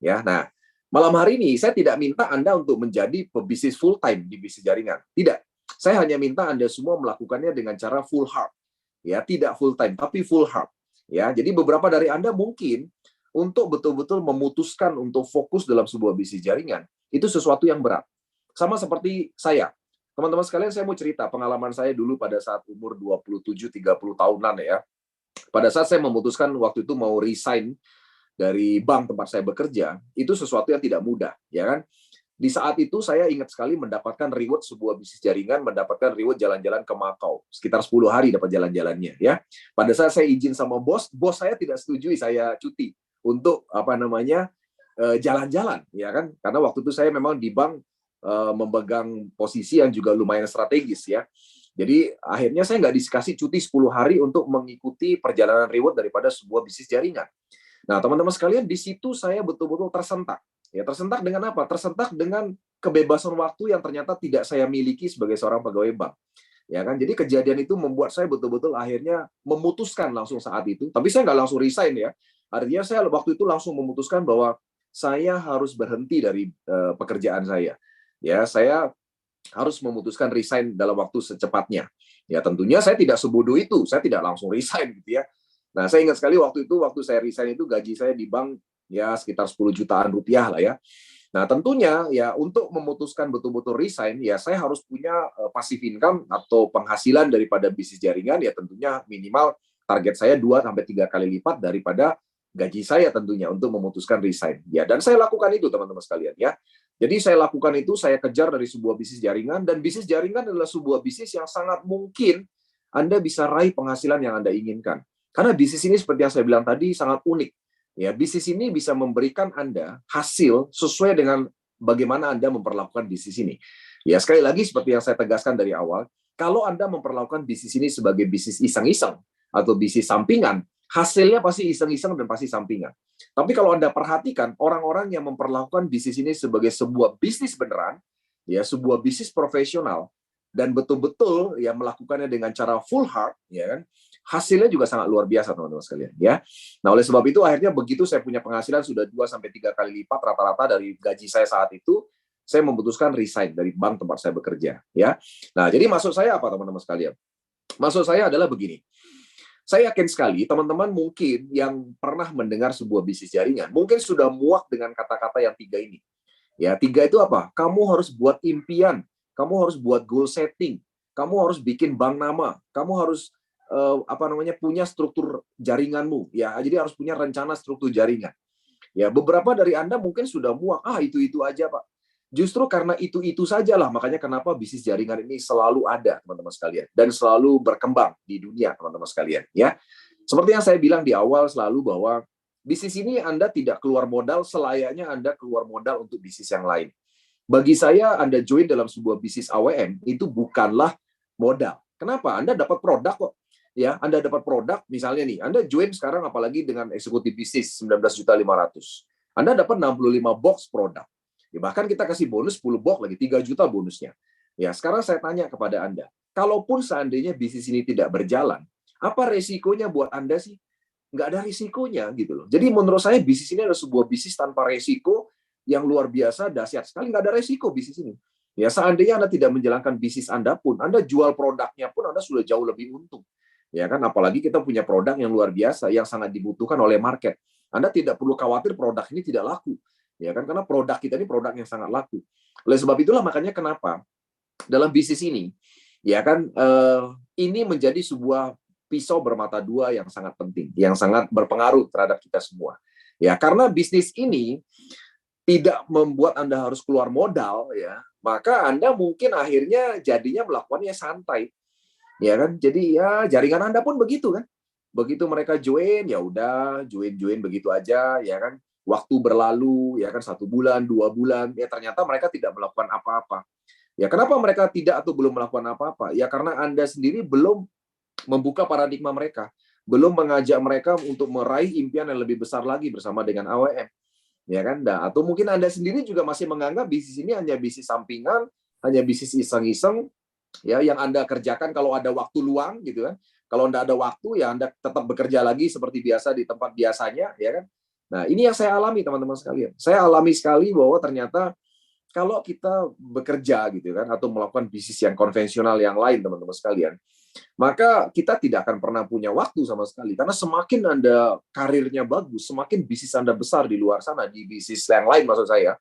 Ya, nah, malam hari ini saya tidak minta Anda untuk menjadi pebisnis full time di bisnis jaringan. Tidak. Saya hanya minta Anda semua melakukannya dengan cara full heart. Ya, tidak full time, tapi full heart. Ya, jadi beberapa dari Anda mungkin untuk betul-betul memutuskan untuk fokus dalam sebuah bisnis jaringan itu sesuatu yang berat. Sama seperti saya. Teman-teman sekalian, saya mau cerita pengalaman saya dulu pada saat umur 27-30 tahunan ya. Pada saat saya memutuskan waktu itu mau resign dari bank tempat saya bekerja, itu sesuatu yang tidak mudah, ya kan? Di saat itu saya ingat sekali mendapatkan reward sebuah bisnis jaringan, mendapatkan reward jalan-jalan ke Makau. Sekitar 10 hari dapat jalan-jalannya ya. Pada saat saya izin sama bos saya tidak setujui saya cuti untuk jalan-jalan, ya kan? Karena waktu itu saya memang di bank memegang posisi yang juga lumayan strategis ya. Jadi akhirnya saya nggak dikasih cuti 10 hari untuk mengikuti perjalanan reward daripada sebuah bisnis jaringan. Nah, teman-teman sekalian, di situ saya betul-betul tersentak. Ya, tersentak dengan apa? Tersentak dengan kebebasan waktu yang ternyata tidak saya miliki sebagai seorang pegawai bank. Ya kan? Jadi kejadian itu membuat saya betul-betul akhirnya memutuskan langsung saat itu. Tapi saya nggak langsung resign ya. Artinya saya waktu itu langsung memutuskan bahwa saya harus berhenti dari pekerjaan saya. Ya, saya harus memutuskan resign dalam waktu secepatnya. Ya, tentunya saya tidak sebodoh itu, saya tidak langsung resign gitu ya. Nah, saya ingat sekali waktu saya resign itu gaji saya di bank ya sekitar 10 jutaan rupiah lah ya. Nah, tentunya ya untuk memutuskan betul-betul resign ya saya harus punya passive income atau penghasilan daripada bisnis jaringan ya tentunya minimal target saya 2 sampai 3 kali lipat daripada gaji saya tentunya untuk memutuskan resign. Ya, dan saya lakukan itu teman-teman sekalian ya. Jadi saya lakukan itu, saya kejar dari sebuah bisnis jaringan, dan bisnis jaringan adalah sebuah bisnis yang sangat mungkin Anda bisa raih penghasilan yang Anda inginkan. Karena bisnis ini seperti yang saya bilang tadi sangat unik. Ya, bisnis ini bisa memberikan Anda hasil sesuai dengan bagaimana Anda memperlakukan bisnis ini. Ya, sekali lagi seperti yang saya tegaskan dari awal, kalau Anda memperlakukan bisnis ini sebagai bisnis iseng-iseng atau bisnis sampingan, hasilnya pasti iseng-iseng dan pasti sampingan. Tapi kalau Anda perhatikan, orang-orang yang memperlakukan bisnis ini sebagai sebuah bisnis beneran, ya sebuah bisnis profesional, dan betul-betul ya melakukannya dengan cara full heart, ya kan, hasilnya juga sangat luar biasa teman-teman sekalian. Ya. Nah oleh sebab itu akhirnya begitu saya punya penghasilan sudah 2-3 kali lipat rata-rata dari gaji saya saat itu, saya memutuskan resign dari bank tempat saya bekerja. Ya. Nah jadi maksud saya apa teman-teman sekalian? Maksud saya adalah begini. Saya yakin sekali teman-teman mungkin yang pernah mendengar sebuah bisnis jaringan, mungkin sudah muak dengan kata-kata yang 3 ini. Ya, 3 itu apa? Kamu harus buat impian, kamu harus buat goal setting, kamu harus bikin bank nama, kamu harus punya struktur jaringanmu. Ya, jadi harus punya rencana struktur jaringan. Ya, beberapa dari Anda mungkin sudah muak, itu aja, Pak. Justru karena itu sajalah, makanya kenapa bisnis jaringan ini selalu ada, teman-teman sekalian, dan selalu berkembang di dunia, teman-teman sekalian. Ya, seperti yang saya bilang di awal selalu bahwa bisnis ini Anda tidak keluar modal selayaknya Anda keluar modal untuk bisnis yang lain. Bagi saya, Anda join dalam sebuah bisnis AWM itu bukanlah modal. Kenapa? Anda dapat produk kok. Ya, Anda dapat produk, misalnya nih, Anda join sekarang apalagi dengan eksekutif bisnis 19.500.000. Anda dapat 65 box produk. Ya, bahkan kita kasih bonus 10 box lagi, 3 juta bonusnya. Ya, sekarang saya tanya kepada Anda, kalaupun seandainya bisnis ini tidak berjalan, apa resikonya buat Anda sih? Nggak ada risikonya gitu loh. Jadi menurut saya bisnis ini adalah sebuah bisnis tanpa resiko yang luar biasa, dahsyat sekali. Nggak ada resiko bisnis ini. Ya, seandainya Anda tidak menjalankan bisnis Anda pun, Anda jual produknya pun Anda sudah jauh lebih untung. Ya kan, apalagi kita punya produk yang luar biasa yang sangat dibutuhkan oleh market. Anda tidak perlu khawatir produk ini tidak laku. Ya kan, karena produk kita ini produk yang sangat laku. Oleh sebab itulah makanya kenapa dalam bisnis ini ya kan ini menjadi sebuah pisau bermata dua yang sangat penting, yang sangat berpengaruh terhadap kita semua. Ya, karena bisnis ini tidak membuat Anda harus keluar modal ya, maka Anda mungkin akhirnya jadinya melakukannya santai. Ya kan? Jadi ya jaringan Anda pun begitu kan. Begitu mereka join, ya udah join begitu aja ya kan. Waktu berlalu ya kan 1 bulan, 2 bulan, ya ternyata mereka tidak melakukan apa-apa. Ya kenapa mereka tidak atau belum melakukan apa-apa? Ya karena Anda sendiri belum membuka paradigma mereka, belum mengajak mereka untuk meraih impian yang lebih besar lagi bersama dengan AWM, ya kan? Nah, atau mungkin Anda sendiri juga masih menganggap bisnis ini hanya bisnis sampingan, hanya bisnis iseng-iseng, ya yang Anda kerjakan kalau ada waktu luang, gitu kan? Kalau Anda ada waktu, ya Anda tetap bekerja lagi seperti biasa di tempat biasanya, ya kan? Nah, ini yang saya alami, teman-teman sekalian. Saya alami sekali bahwa ternyata kalau kita bekerja gitu kan atau melakukan bisnis yang konvensional yang lain, teman-teman sekalian, maka kita tidak akan pernah punya waktu sama sekali. Karena semakin Anda karirnya bagus, semakin bisnis Anda besar di luar sana, di bisnis yang lain maksud saya,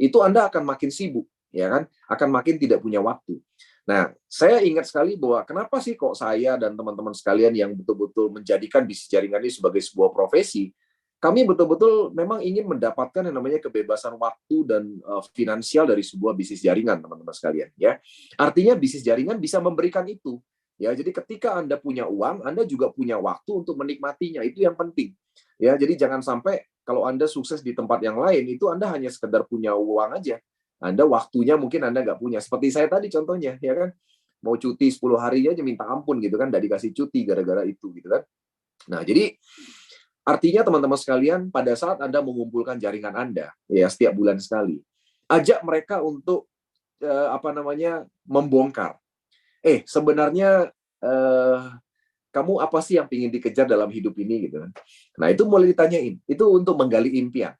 itu Anda akan makin sibuk, ya kan? Akan makin tidak punya waktu. Nah, saya ingat sekali bahwa kenapa sih kok saya dan teman-teman sekalian yang betul-betul menjadikan bisnis jaringan ini sebagai sebuah profesi, kami betul-betul memang ingin mendapatkan yang namanya kebebasan waktu dan finansial dari sebuah bisnis jaringan, teman-teman sekalian. Ya, artinya bisnis jaringan bisa memberikan itu. Ya, jadi ketika Anda punya uang, Anda juga punya waktu untuk menikmatinya. Itu yang penting. Ya, jadi jangan sampai kalau Anda sukses di tempat yang lain, itu Anda hanya sekedar punya uang aja. Anda waktunya mungkin Anda nggak punya. Seperti saya tadi contohnya, ya kan? Mau cuti 10 hari aja minta ampun gitu kan, nggak dikasih cuti gara-gara itu gitu kan. Nah, jadi artinya teman-teman sekalian, pada saat Anda mengumpulkan jaringan Anda, ya setiap bulan sekali, ajak mereka untuk membongkar. Sebenarnya kamu apa sih yang ingin dikejar dalam hidup ini gitu kan. Nah, itu mulai ditanyain. Itu untuk menggali impian.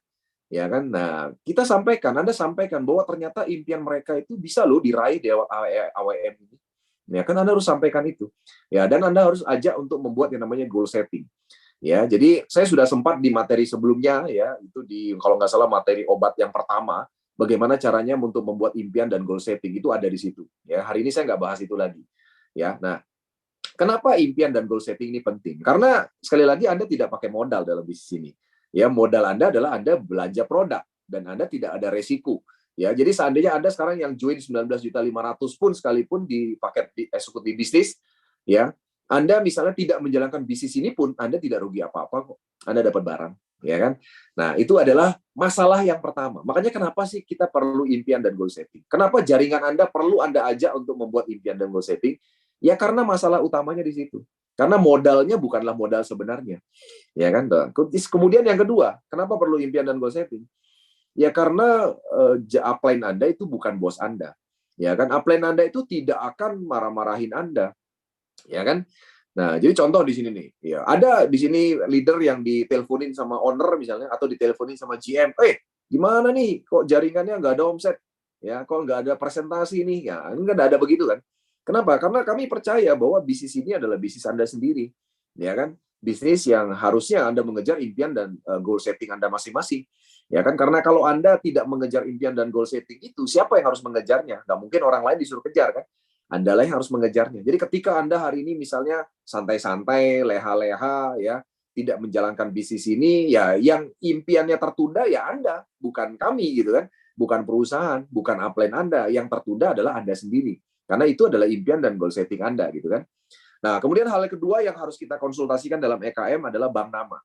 Ya kan? Nah, Anda sampaikan bahwa ternyata impian mereka itu bisa loh diraih di AWM ini. Ya kan Anda harus sampaikan itu. Ya, dan Anda harus ajak untuk membuat yang namanya goal setting. Ya, jadi saya sudah sempat di materi sebelumnya ya, itu kalau nggak salah materi obat yang pertama, bagaimana caranya untuk membuat impian dan goal setting itu ada di situ. Ya, hari ini saya nggak bahas itu lagi. Ya, nah, kenapa impian dan goal setting ini penting? Karena sekali lagi Anda tidak pakai modal dalam bisnis ini. Ya, modal Anda adalah Anda belanja produk dan Anda tidak ada resiko. Ya, jadi seandainya Anda sekarang yang join 19.500.000 pun sekalipun di paket eksekutif bisnis, ya, Anda misalnya tidak menjalankan bisnis ini pun Anda tidak rugi apa-apa kok. Anda dapat barang, ya kan? Nah, itu adalah masalah yang pertama. Makanya kenapa sih kita perlu impian dan goal setting? Kenapa jaringan Anda perlu Anda ajak untuk membuat impian dan goal setting? Ya karena masalah utamanya di situ. Karena modalnya bukanlah modal sebenarnya. Ya kan? Kemudian yang kedua, kenapa perlu impian dan goal setting? Ya karena upline Anda itu bukan bos Anda. Ya kan? Upline Anda itu tidak akan marah-marahin Anda. Ya kan? Nah, jadi contoh di sini nih. Ya, ada di sini leader yang diteleponin sama owner misalnya atau diteleponin sama GM. Gimana nih? Kok jaringannya nggak ada omset? Ya, kok nggak ada presentasi nih? Ya, nggak ada begitu kan? Kenapa? Karena kami percaya bahwa bisnis ini adalah bisnis Anda sendiri, ya kan? Bisnis yang harusnya Anda mengejar impian dan goal setting Anda masing-masing, ya kan? Karena kalau Anda tidak mengejar impian dan goal setting itu, siapa yang harus mengejarnya? Nggak mungkin orang lain disuruh kejar, kan? Anda lah yang harus mengejarnya. Jadi ketika Anda hari ini misalnya santai-santai, leha-leha, ya, tidak menjalankan bisnis ini, ya yang impiannya tertunda ya Anda, bukan kami gitu kan, bukan perusahaan, bukan upline Anda. Yang tertunda adalah Anda sendiri. Karena itu adalah impian dan goal setting Anda gitu kan. Nah, kemudian hal kedua yang harus kita konsultasikan dalam EKM adalah bank nama.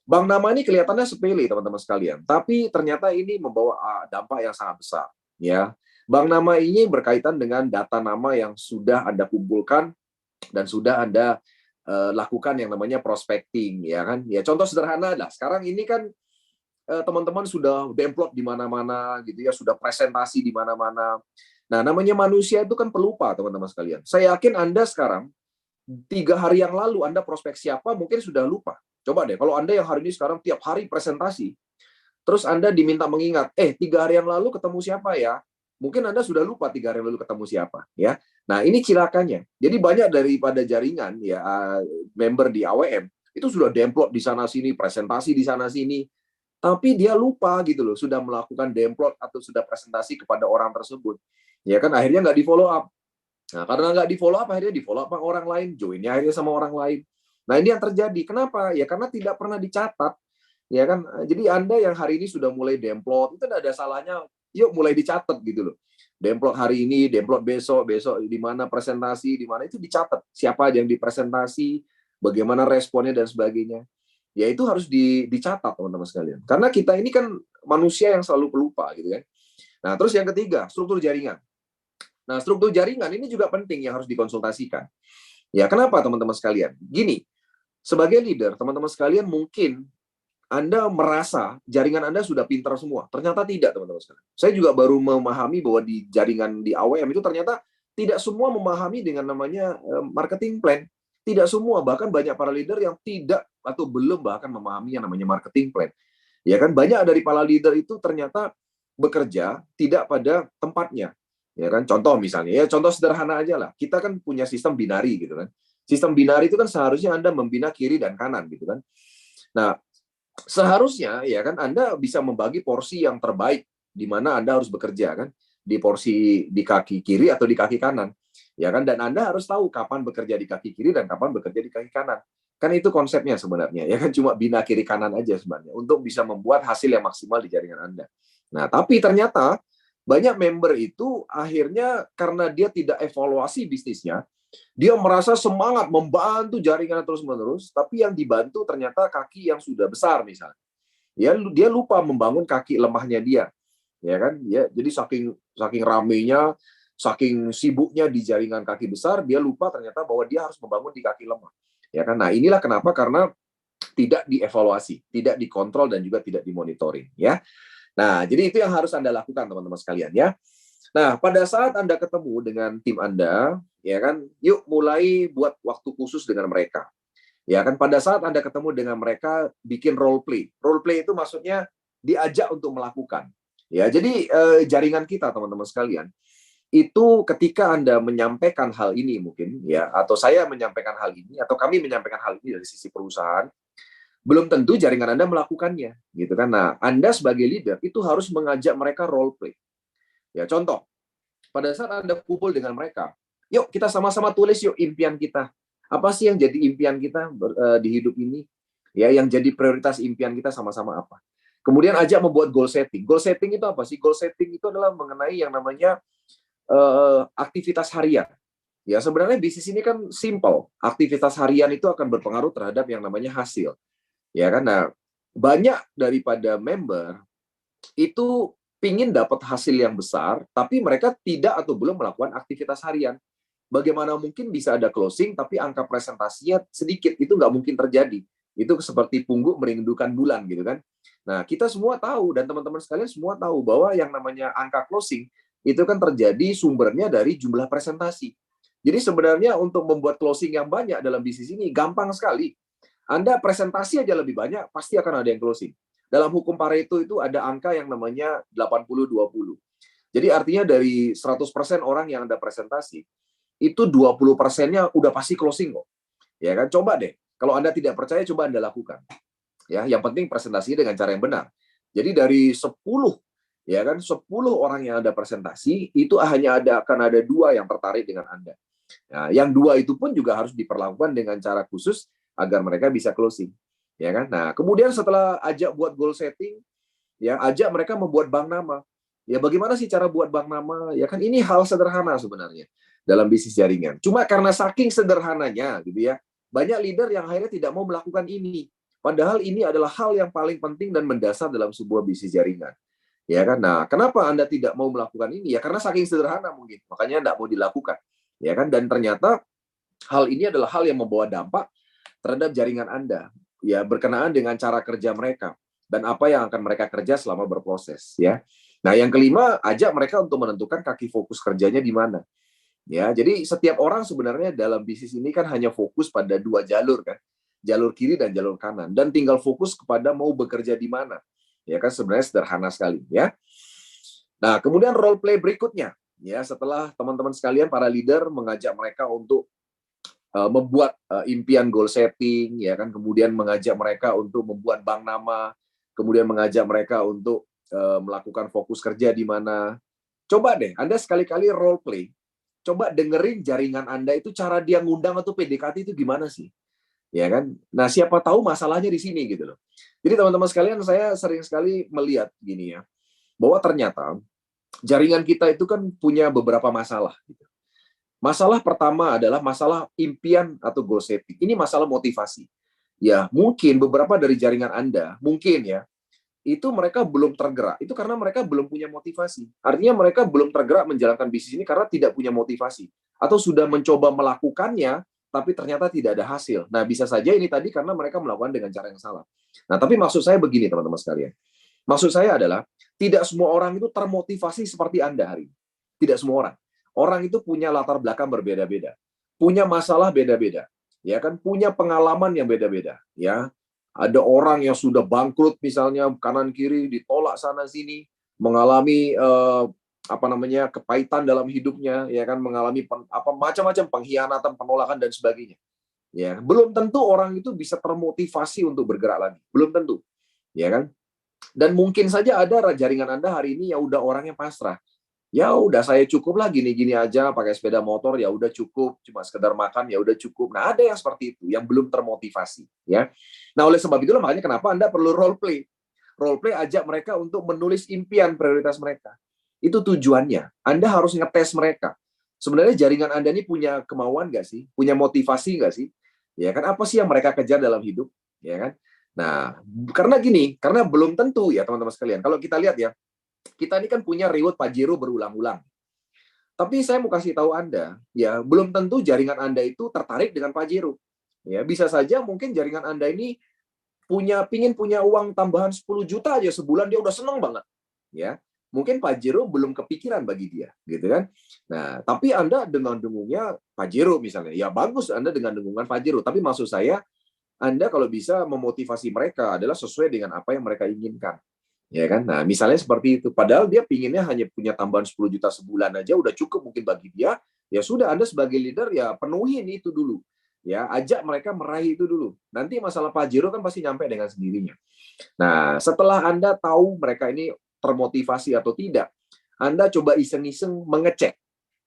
Bank nama ini kelihatannya sepele teman-teman sekalian, tapi ternyata ini membawa dampak yang sangat besar, ya. Bank nama ini berkaitan dengan data nama yang sudah Anda kumpulkan dan sudah Anda lakukan yang namanya prospecting, ya kan? Ya contoh sederhana lah. Sekarang ini kan teman-teman sudah demplot di mana-mana gitu ya, sudah presentasi di mana-mana. Nah, namanya manusia itu kan pelupa, teman-teman sekalian. Saya yakin Anda sekarang, 3 hari yang lalu Anda prospek siapa, mungkin sudah lupa. Coba deh, kalau Anda yang hari ini sekarang tiap hari presentasi, terus Anda diminta mengingat, 3 hari yang lalu ketemu siapa ya? Mungkin Anda sudah lupa 3 hari yang lalu ketemu siapa, ya. Nah, ini cilakannya. Jadi banyak daripada jaringan ya member di AWM itu sudah demplot di sana sini, presentasi di sana sini, tapi dia lupa gitu loh, sudah melakukan demplot atau sudah presentasi kepada orang tersebut. Ya kan akhirnya nggak di follow up. Nah, karena nggak di follow up, akhirnya di follow up sama orang lain, joinnya akhirnya sama orang lain. Nah, ini yang terjadi. Kenapa? Ya karena tidak pernah dicatat. Ya kan, jadi Anda yang hari ini sudah mulai demplot, itu tidak ada salahnya, yuk mulai dicatat gitu loh. Demplot hari ini, demplot besok, besok di mana presentasi, di mana itu dicatat. Siapa aja yang dipresentasi, bagaimana responnya dan sebagainya. Ya itu harus dicatat teman-teman sekalian. Karena kita ini kan manusia yang selalu pelupa gitu kan. Nah, terus yang ketiga, struktur jaringan. Nah, struktur jaringan ini juga penting yang harus dikonsultasikan. Ya, kenapa teman-teman sekalian? Gini, sebagai leader, teman-teman sekalian mungkin Anda merasa jaringan Anda sudah pintar semua. Ternyata tidak, teman-teman sekalian. Saya juga baru memahami bahwa di jaringan di AWM itu ternyata tidak semua memahami dengan namanya marketing plan. Tidak semua, bahkan banyak para leader yang tidak atau belum bahkan memahami yang namanya marketing plan. Ya kan, banyak dari para leader itu ternyata bekerja tidak pada tempatnya. Ya kan, contoh misalnya, ya contoh sederhana aja lah. Kita kan punya sistem binari gitu kan. Sistem binari itu kan seharusnya Anda membina kiri dan kanan gitu kan. Nah, seharusnya ya kan Anda bisa membagi porsi yang terbaik di mana Anda harus bekerja kan, di porsi di kaki kiri atau di kaki kanan. Ya kan, dan Anda harus tahu kapan bekerja di kaki kiri dan kapan bekerja di kaki kanan. Kan itu konsepnya sebenarnya. Ya kan cuma bina kiri kanan aja sebenarnya untuk bisa membuat hasil yang maksimal di jaringan Anda. Nah, tapi ternyata banyak member itu akhirnya karena dia tidak evaluasi bisnisnya, dia merasa semangat membantu jaringan terus-menerus, tapi yang dibantu ternyata kaki yang sudah besar misalnya. Ya, dia lupa membangun kaki lemahnya dia. Ya kan? Ya, jadi saking ramenya, saking sibuknya di jaringan kaki besar, dia lupa ternyata bahwa dia harus membangun di kaki lemah. Ya kan? Nah, inilah kenapa karena tidak dievaluasi, tidak dikontrol dan juga tidak dimonitoring, ya. Nah, jadi itu yang harus Anda lakukan, teman-teman sekalian, ya. Nah, pada saat Anda ketemu dengan tim Anda, ya kan, yuk mulai buat waktu khusus dengan mereka. Ya kan, pada saat Anda ketemu dengan mereka, bikin role play. Role play itu maksudnya diajak untuk melakukan. Ya, jadi jaringan kita, teman-teman sekalian, itu ketika Anda menyampaikan hal ini mungkin, ya, atau saya menyampaikan hal ini, atau kami menyampaikan hal ini dari sisi perusahaan, belum tentu jaringan Anda melakukannya, gitu kan. Nah, Anda sebagai leader itu harus mengajak mereka role play. Ya, contoh, pada saat Anda kumpul dengan mereka, yuk kita sama-sama tulis yuk impian kita. Apa sih yang jadi impian kita di hidup ini? Ya, yang jadi prioritas impian kita sama-sama apa? Kemudian ajak membuat goal setting. Goal setting itu apa sih? Goal setting itu adalah mengenai yang namanya aktivitas harian. Ya, sebenarnya bisnis ini kan simple. Aktivitas harian itu akan berpengaruh terhadap yang namanya hasil. Ya kan, nah banyak daripada member itu pingin dapat hasil yang besar, tapi mereka tidak atau belum melakukan aktivitas harian. Bagaimana mungkin bisa ada closing, tapi angka presentasinya sedikit? Itu nggak mungkin terjadi. Itu seperti pungguk merindukan bulan gitu kan. Nah, kita semua tahu dan teman-teman sekalian semua tahu bahwa yang namanya angka closing itu kan terjadi sumbernya dari jumlah presentasi. Jadi sebenarnya untuk membuat closing yang banyak dalam bisnis ini gampang sekali. Anda presentasi aja lebih banyak, pasti akan ada yang closing. Dalam hukum Pareto itu ada angka yang namanya 80-20. Jadi artinya dari 100% orang yang Anda presentasi, itu 20%-nya udah pasti closing kok. Ya kan? Coba deh. Kalau Anda tidak percaya, coba Anda lakukan. Ya, yang penting presentasinya dengan cara yang benar. Jadi dari 10, ya kan, 10 orang yang Anda presentasi, itu akan ada 2 yang tertarik dengan Anda. Nah, yang 2 itu pun juga harus diperlakukan dengan cara khusus agar mereka bisa closing. Ya kan? Nah, kemudian setelah ajak buat goal setting, ya ajak mereka membuat bank nama. Ya bagaimana sih cara buat bank nama? Ya kan ini hal sederhana sebenarnya dalam bisnis jaringan. Cuma karena saking sederhananya gitu ya, banyak leader yang akhirnya tidak mau melakukan ini. Padahal ini adalah hal yang paling penting dan mendasar dalam sebuah bisnis jaringan. Ya kan? Nah, kenapa Anda tidak mau melakukan ini? Ya karena saking sederhana mungkin. Makanya tidak mau dilakukan. Ya kan? Dan ternyata hal ini adalah hal yang membawa dampak terhadap jaringan Anda. Ya, berkenaan dengan cara kerja mereka dan apa yang akan mereka kerja selama berproses, ya. Nah, yang kelima, ajak mereka untuk menentukan kaki fokus kerjanya di mana. Ya, jadi setiap orang sebenarnya dalam bisnis ini kan hanya fokus pada 2 jalur kan. Jalur kiri dan jalur kanan dan tinggal fokus kepada mau bekerja di mana. Ya kan sebenarnya sederhana sekali, ya. Nah, kemudian role play berikutnya, ya, setelah teman-teman sekalian para leader mengajak mereka untuk membuat impian goal setting, ya kan, kemudian mengajak mereka untuk membuat bank nama, kemudian mengajak mereka untuk melakukan fokus kerja di mana. Coba deh, Anda sekali-kali role play, coba dengerin jaringan Anda itu cara dia ngundang atau PDKT itu gimana sih, ya kan? Nah, siapa tahu masalahnya di sini gitu loh. Jadi teman-teman sekalian, saya sering sekali melihat gini ya, bahwa ternyata jaringan kita itu kan punya beberapa masalah. Gitu. Masalah pertama adalah masalah impian atau goal setting. Ini masalah motivasi. Ya, mungkin beberapa dari jaringan Anda, mungkin ya, itu mereka belum tergerak. Itu karena mereka belum punya motivasi. Artinya mereka belum tergerak menjalankan bisnis ini karena tidak punya motivasi. Atau sudah mencoba melakukannya, tapi ternyata tidak ada hasil. Nah, bisa saja ini tadi karena mereka melakukan dengan cara yang salah. Nah, tapi maksud saya begini, teman-teman sekalian. Maksud saya adalah, tidak semua orang itu termotivasi seperti Anda hari ini. Tidak semua orang. Orang itu punya latar belakang berbeda-beda, punya masalah beda-beda, ya kan, punya pengalaman yang beda-beda, ya. Ada orang yang sudah bangkrut misalnya kanan kiri ditolak sana sini, mengalami kepahitan dalam hidupnya, ya kan, mengalami macam-macam pengkhianatan, penolakan dan sebagainya. Ya, belum tentu orang itu bisa termotivasi untuk bergerak lagi, belum tentu, ya kan. Dan mungkin saja ada jaringan Anda hari ini yang udah orangnya pasrah. Ya udah saya cukup lah gini-gini aja pakai sepeda motor ya udah cukup, cuma sekedar makan ya udah cukup. Nah, ada yang seperti itu yang belum termotivasi, ya. Nah, oleh sebab itulah makanya kenapa Anda perlu role play. Role play ajak mereka untuk menulis impian prioritas mereka. Itu tujuannya. Anda harus ngetes mereka. Sebenarnya jaringan Anda ini punya kemauan nggak sih? Punya motivasi nggak sih? Ya kan, apa sih yang mereka kejar dalam hidup? Ya kan? Nah, karena belum tentu ya teman-teman sekalian. Kalau kita lihat ya, kita ini kan punya reward Pajero berulang-ulang. Tapi saya mau kasih tahu Anda, ya belum tentu jaringan Anda itu tertarik dengan Pajero. Ya, bisa saja mungkin jaringan Anda ini pingin punya uang tambahan 10 juta aja sebulan dia udah seneng banget. Ya, mungkin Pajero belum kepikiran bagi dia, gitu kan. Nah, tapi Anda dengan dengungnya Pajero misalnya, ya bagus Anda dengan dengungan Pajero. Tapi maksud saya, Anda kalau bisa memotivasi mereka adalah sesuai dengan apa yang mereka inginkan. Ya kan? Nah, misalnya seperti itu. Padahal dia pinginnya hanya punya tambahan 10 juta sebulan aja udah cukup mungkin bagi dia. Ya sudah, Anda sebagai leader ya penuhin itu dulu. Ya, ajak mereka meraih itu dulu. Nanti masalah Pajero kan pasti nyampe dengan sendirinya. Nah, setelah Anda tahu mereka ini termotivasi atau tidak, Anda coba iseng-iseng mengecek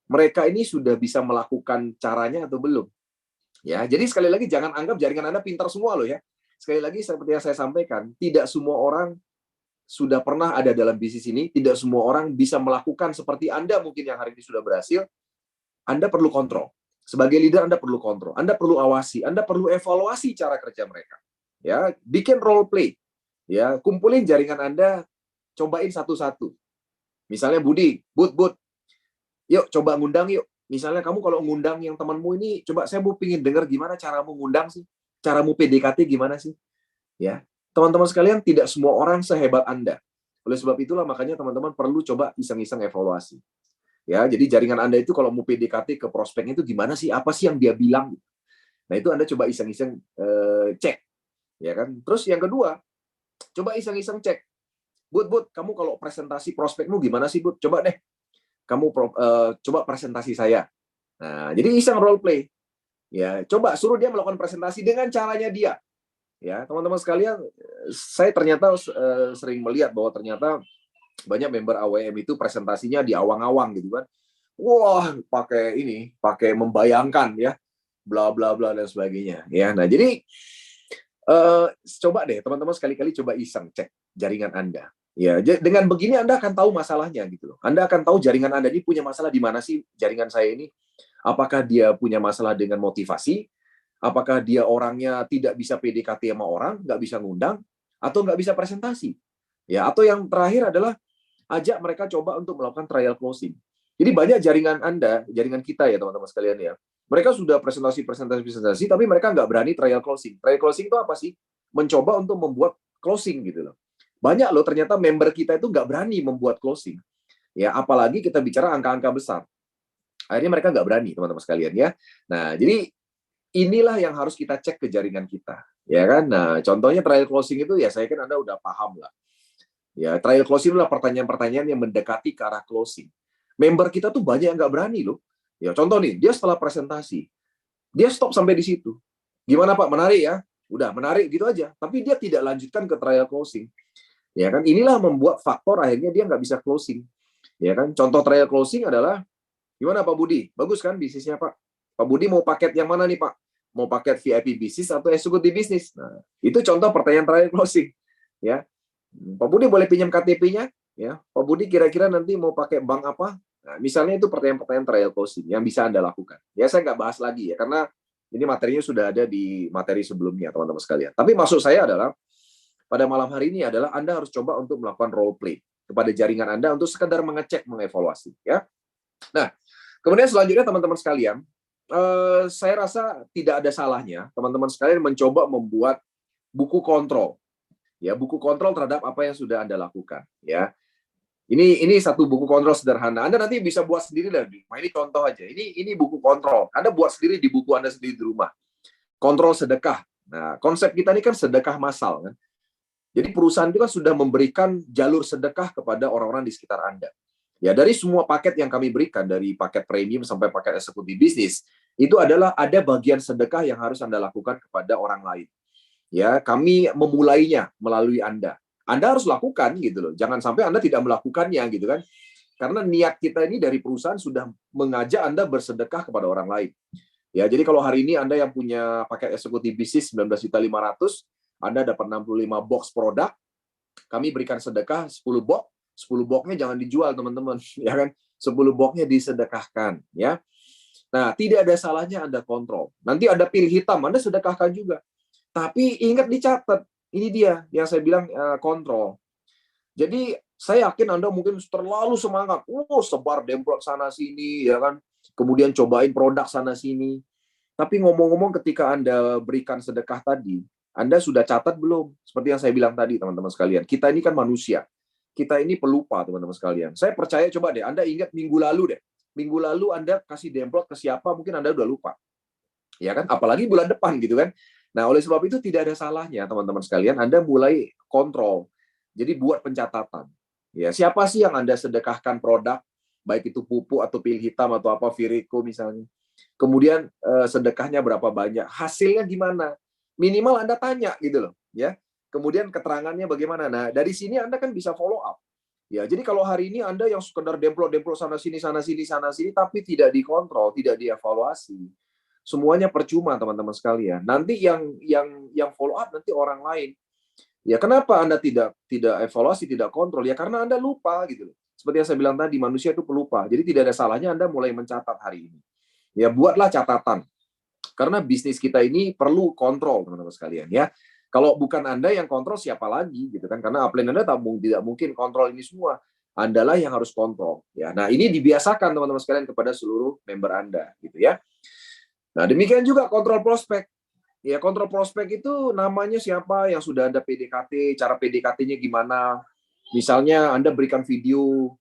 mereka ini sudah bisa melakukan caranya atau belum. Ya, jadi sekali lagi jangan anggap jaringan Anda pintar semua loh ya. Sekali lagi seperti yang saya sampaikan, tidak semua orang sudah pernah ada dalam bisnis ini, tidak semua orang bisa melakukan seperti Anda mungkin yang hari ini sudah berhasil. Anda perlu kontrol. Sebagai leader Anda perlu kontrol. Anda perlu awasi, Anda perlu evaluasi cara kerja mereka. Ya, bikin role play. Ya, kumpulin jaringan Anda, cobain satu-satu. Misalnya Bud, yuk coba ngundang yuk. Misalnya kamu kalau ngundang yang temanmu ini, coba saya mau pingin dengar gimana caramu ngundang sih. Caramu PDKT gimana sih? Ya, teman-teman sekalian, tidak semua orang sehebat Anda. Oleh sebab itulah makanya teman-teman perlu coba iseng-iseng evaluasi. Ya, jadi jaringan Anda itu kalau mau PDKT ke prospeknya itu gimana sih? Apa sih yang dia bilang? Nah, itu Anda coba iseng-iseng cek. Ya kan? Terus yang kedua, coba iseng-iseng cek. Bud, kamu kalau presentasi prospekmu gimana sih, Bud? Coba deh. Kamu coba presentasi saya. Nah, jadi iseng role play. Ya, coba suruh dia melakukan presentasi dengan caranya dia. Ya, teman-teman sekalian, saya ternyata sering melihat bahwa ternyata banyak member AWM itu presentasinya di awang-awang gitu kan. Wah, pakai membayangkan ya, bla bla bla dan sebagainya. Ya, nah jadi coba deh teman-teman sekali-kali coba iseng cek jaringan Anda. Ya, dengan begini Anda akan tahu masalahnya gitu loh. Anda akan tahu jaringan Anda ini punya masalah di mana sih jaringan saya ini. Apakah dia punya masalah dengan motivasi? Apakah dia orangnya tidak bisa PDKT sama orang, nggak bisa ngundang, atau nggak bisa presentasi? Ya, atau yang terakhir adalah ajak mereka coba untuk melakukan trial closing. Jadi banyak jaringan Anda, jaringan kita ya teman-teman sekalian ya. Mereka sudah presentasi, tapi mereka nggak berani trial closing. Trial closing itu apa sih? Mencoba untuk membuat closing gitu loh. Banyak loh ternyata member kita itu nggak berani membuat closing. Ya, apalagi kita bicara angka-angka besar. Akhirnya mereka nggak berani teman-teman sekalian ya. Nah, jadi inilah yang harus kita cek ke jaringan kita. Ya kan? Nah, contohnya trial closing itu ya saya kan Anda udah paham lah. Ya, trial closing adalah pertanyaan-pertanyaan yang mendekati ke arah closing. Member kita tuh banyak yang nggak berani loh. Ya, contoh nih, dia setelah presentasi, dia stop sampai di situ. Gimana Pak, menarik ya? Udah, menarik gitu aja. Tapi dia tidak lanjutkan ke trial closing. Ya kan, inilah membuat faktor akhirnya dia nggak bisa closing. Ya kan, contoh trial closing adalah, gimana Pak Budi? Bagus kan bisnisnya Pak? Pak Budi mau paket yang mana nih Pak? Mau paket VIP bisnis atau eksekutif bisnis? Nah, itu contoh pertanyaan trial closing. Ya, Pak Budi boleh pinjam KTP-nya? Ya, Pak Budi kira-kira nanti mau pakai bank apa? Nah, misalnya itu pertanyaan-pertanyaan trial closing yang bisa Anda lakukan. Ya, saya nggak bahas lagi ya, karena ini materinya sudah ada di materi sebelumnya, teman-teman sekalian. Tapi maksud saya adalah, pada malam hari ini adalah Anda harus coba untuk melakukan role play kepada jaringan Anda untuk sekedar mengecek, mengevaluasi. Ya. Nah, kemudian selanjutnya teman-teman sekalian, saya rasa tidak ada salahnya teman-teman sekalian mencoba membuat buku kontrol. Ya, buku kontrol terhadap apa yang sudah Anda lakukan, ya. Ini satu buku kontrol sederhana. Anda nanti bisa buat sendiri lagi. Nah, ini contoh aja. Ini buku kontrol. Anda buat sendiri di buku Anda sendiri di rumah. Kontrol sedekah. Nah, konsep kita ini kan sedekah massal kan. Jadi perusahaan itu kan sudah memberikan jalur sedekah kepada orang-orang di sekitar Anda. Ya, dari semua paket yang kami berikan, dari paket premium sampai paket eksekutif bisnis, itu adalah ada bagian sedekah yang harus Anda lakukan kepada orang lain. Ya, kami memulainya melalui Anda. Anda harus lakukan gitu loh. Jangan sampai Anda tidak melakukannya gitu kan. Karena niat kita ini dari perusahaan sudah mengajak Anda bersedekah kepada orang lain. Ya, jadi kalau hari ini Anda yang punya paket eksekutif bisnis 19.500.000, Anda dapat 65 box produk, kami berikan sedekah 10 box. 10 boxnya jangan dijual teman-teman, ya kan? 10 boxnya disedekahkan, ya. Nah, tidak ada salahnya Anda kontrol. Nanti ada pil hitam, Anda sedekahkan juga. Tapi ingat dicatat, ini dia yang saya bilang kontrol. Jadi saya yakin Anda mungkin terlalu semangat, sebar demplot sana sini, ya kan. Kemudian cobain produk sana sini. Tapi ngomong-ngomong ketika Anda berikan sedekah tadi, Anda sudah catat belum? Seperti yang saya bilang tadi, teman-teman sekalian. Kita ini kan manusia. Kita ini pelupa, teman-teman sekalian. Saya percaya, coba deh, Anda ingat minggu lalu deh. Minggu lalu Anda kasih demplot ke siapa, mungkin Anda udah lupa. Ya kan? Apalagi bulan depan gitu kan. Nah, oleh sebab itu tidak ada salahnya, teman-teman sekalian, Anda mulai kontrol. Jadi buat pencatatan. Ya, siapa sih yang Anda sedekahkan produk, baik itu pupuk atau pil hitam atau apa, Virico misalnya. Kemudian sedekahnya berapa banyak, hasilnya gimana? Minimal Anda tanya gitu loh, ya. Kemudian keterangannya bagaimana? Nah, dari sini Anda kan bisa follow up. Ya, jadi kalau hari ini Anda yang sekedar demplot-demplot sana sini, tapi tidak dikontrol, tidak dievaluasi, semuanya percuma teman-teman sekalian. Nanti yang follow up nanti orang lain. Ya, kenapa Anda tidak evaluasi, tidak kontrol? Ya karena Anda lupa gitu loh. Seperti yang saya bilang tadi, manusia itu pelupa. Jadi tidak ada salahnya Anda mulai mencatat hari ini. Ya, buatlah catatan. Karena bisnis kita ini perlu kontrol, teman-teman sekalian ya. Kalau bukan Anda yang kontrol, siapa lagi gitu kan? Karena upline Anda tidak mungkin kontrol ini semua. Andalah yang harus kontrol. Ya, nah ini dibiasakan teman-teman sekalian kepada seluruh member Anda gitu ya. Nah, demikian juga kontrol prospek. Ya, kontrol prospek itu namanya siapa yang sudah Anda PDKT, cara PDKT-nya gimana. Misalnya Anda berikan video,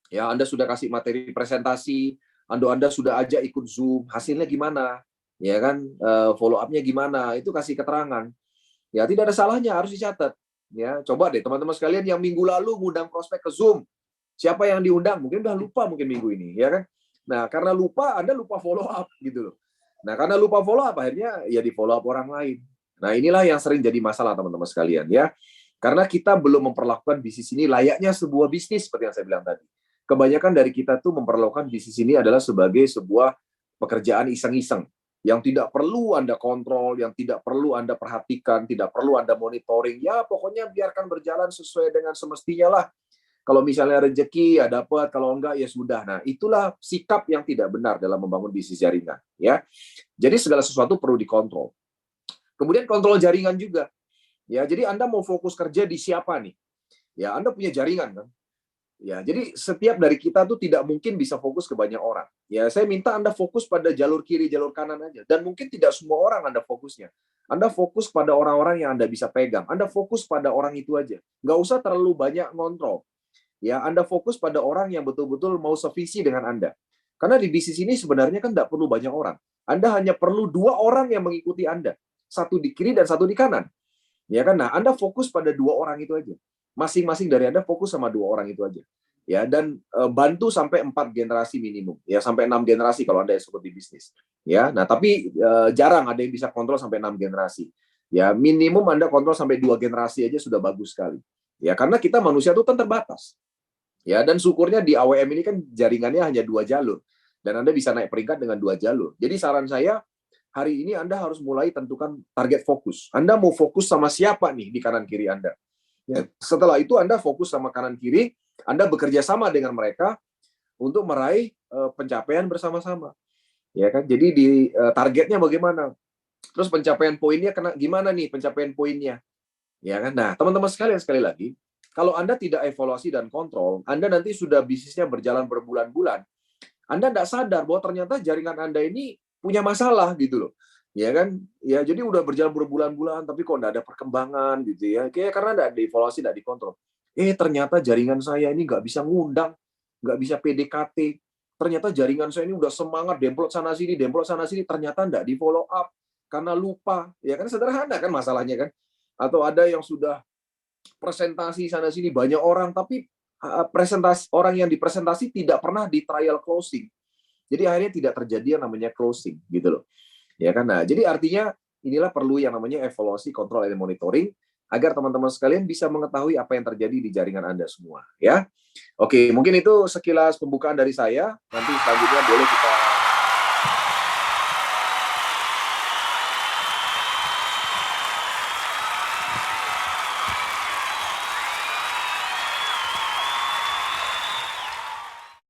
ya Anda sudah kasih materi presentasi, Anda sudah ajak ikut Zoom, hasilnya gimana? Ya kan, follow up-nya gimana? Itu kasih keterangan. Ya, tidak ada salahnya, harus dicatat. Ya, coba deh teman-teman sekalian yang minggu lalu ngundang prospek ke Zoom. Siapa yang diundang? Mungkin udah lupa mungkin minggu ini, ya kan? Nah, karena lupa, Anda lupa follow up gitu loh. Nah, karena lupa follow up, akhirnya ya di follow up orang lain. Nah, inilah yang sering jadi masalah teman-teman sekalian ya. Karena kita belum memperlakukan bisnis ini layaknya sebuah bisnis seperti yang saya bilang tadi. Kebanyakan dari kita tuh memperlakukan bisnis ini adalah sebagai sebuah pekerjaan iseng-iseng yang tidak perlu Anda kontrol, yang tidak perlu Anda perhatikan, tidak perlu Anda monitoring. Ya, pokoknya biarkan berjalan sesuai dengan semestinya lah. Kalau misalnya rezeki ya dapat, kalau enggak ya sudah. Nah, itulah sikap yang tidak benar dalam membangun bisnis jaringan, ya. Jadi segala sesuatu perlu dikontrol. Kemudian kontrol jaringan juga. Ya, jadi Anda mau fokus kerja di siapa nih? Ya, Anda punya jaringan kan? Ya, jadi setiap dari kita tuh tidak mungkin bisa fokus ke banyak orang. Ya, saya minta Anda fokus pada jalur kiri, jalur kanan aja. Dan mungkin tidak semua orang Anda fokusnya. Anda fokus pada orang-orang yang Anda bisa pegang. Anda fokus pada orang itu aja. Nggak usah terlalu banyak ngontrol. Ya, Anda fokus pada orang yang betul-betul mau sevisi dengan Anda. Karena di bisnis ini sebenarnya kan tidak perlu banyak orang. Anda hanya perlu 2 orang yang mengikuti Anda. Satu di kiri dan satu di kanan. Ya kan? Nah, Anda fokus pada 2 orang itu aja. Masing-masing dari Anda fokus sama 2 orang itu aja. Ya, dan bantu sampai 4 generasi minimum. Ya, sampai 6 generasi kalau Anda ekspor di bisnis. Ya, nah tapi jarang ada yang bisa kontrol sampai 6 generasi. Ya, minimum Anda kontrol sampai 2 generasi aja sudah bagus sekali. Ya, karena kita manusia itu kan terbatas. Ya, dan syukurnya di AWM ini kan jaringannya hanya 2 jalur. Dan Anda bisa naik peringkat dengan 2 jalur. Jadi saran saya, hari ini Anda harus mulai tentukan target fokus. Anda mau fokus sama siapa nih di kanan kiri Anda? Ya, setelah itu Anda fokus sama kanan kiri, Anda bekerja sama dengan mereka untuk meraih pencapaian bersama-sama. Ya kan? Jadi di targetnya bagaimana? Terus pencapaian poinnya gimana nih pencapaian poinnya? Ya kan? Nah, teman-teman sekalian, sekali lagi, kalau Anda tidak evaluasi dan kontrol, Anda nanti sudah bisnisnya berjalan berbulan-bulan, Anda tidak sadar bahwa ternyata jaringan Anda ini punya masalah gitu loh. Ya kan? Ya, jadi udah berjalan berbulan-bulan tapi kok tidak ada perkembangan gitu ya. Kayak karena tidak dievaluasi, tidak dikontrol. Ternyata jaringan saya ini nggak bisa ngundang, nggak bisa PDKT. Ternyata jaringan saya ini udah semangat demplot sana sini, ternyata tidak di follow up karena lupa. Ya kan sederhana kan masalahnya kan. Atau ada yang sudah presentasi sana sini banyak orang tapi presentasi orang yang dipresentasi tidak pernah di trial closing. Jadi akhirnya tidak terjadi yang namanya closing gitu loh. Ya kan? Nah, jadi artinya inilah perlu yang namanya evaluasi, kontrol dan monitoring agar teman-teman sekalian bisa mengetahui apa yang terjadi di jaringan Anda semua, ya. Oke, mungkin itu sekilas pembukaan dari saya. Nanti selanjutnya boleh kita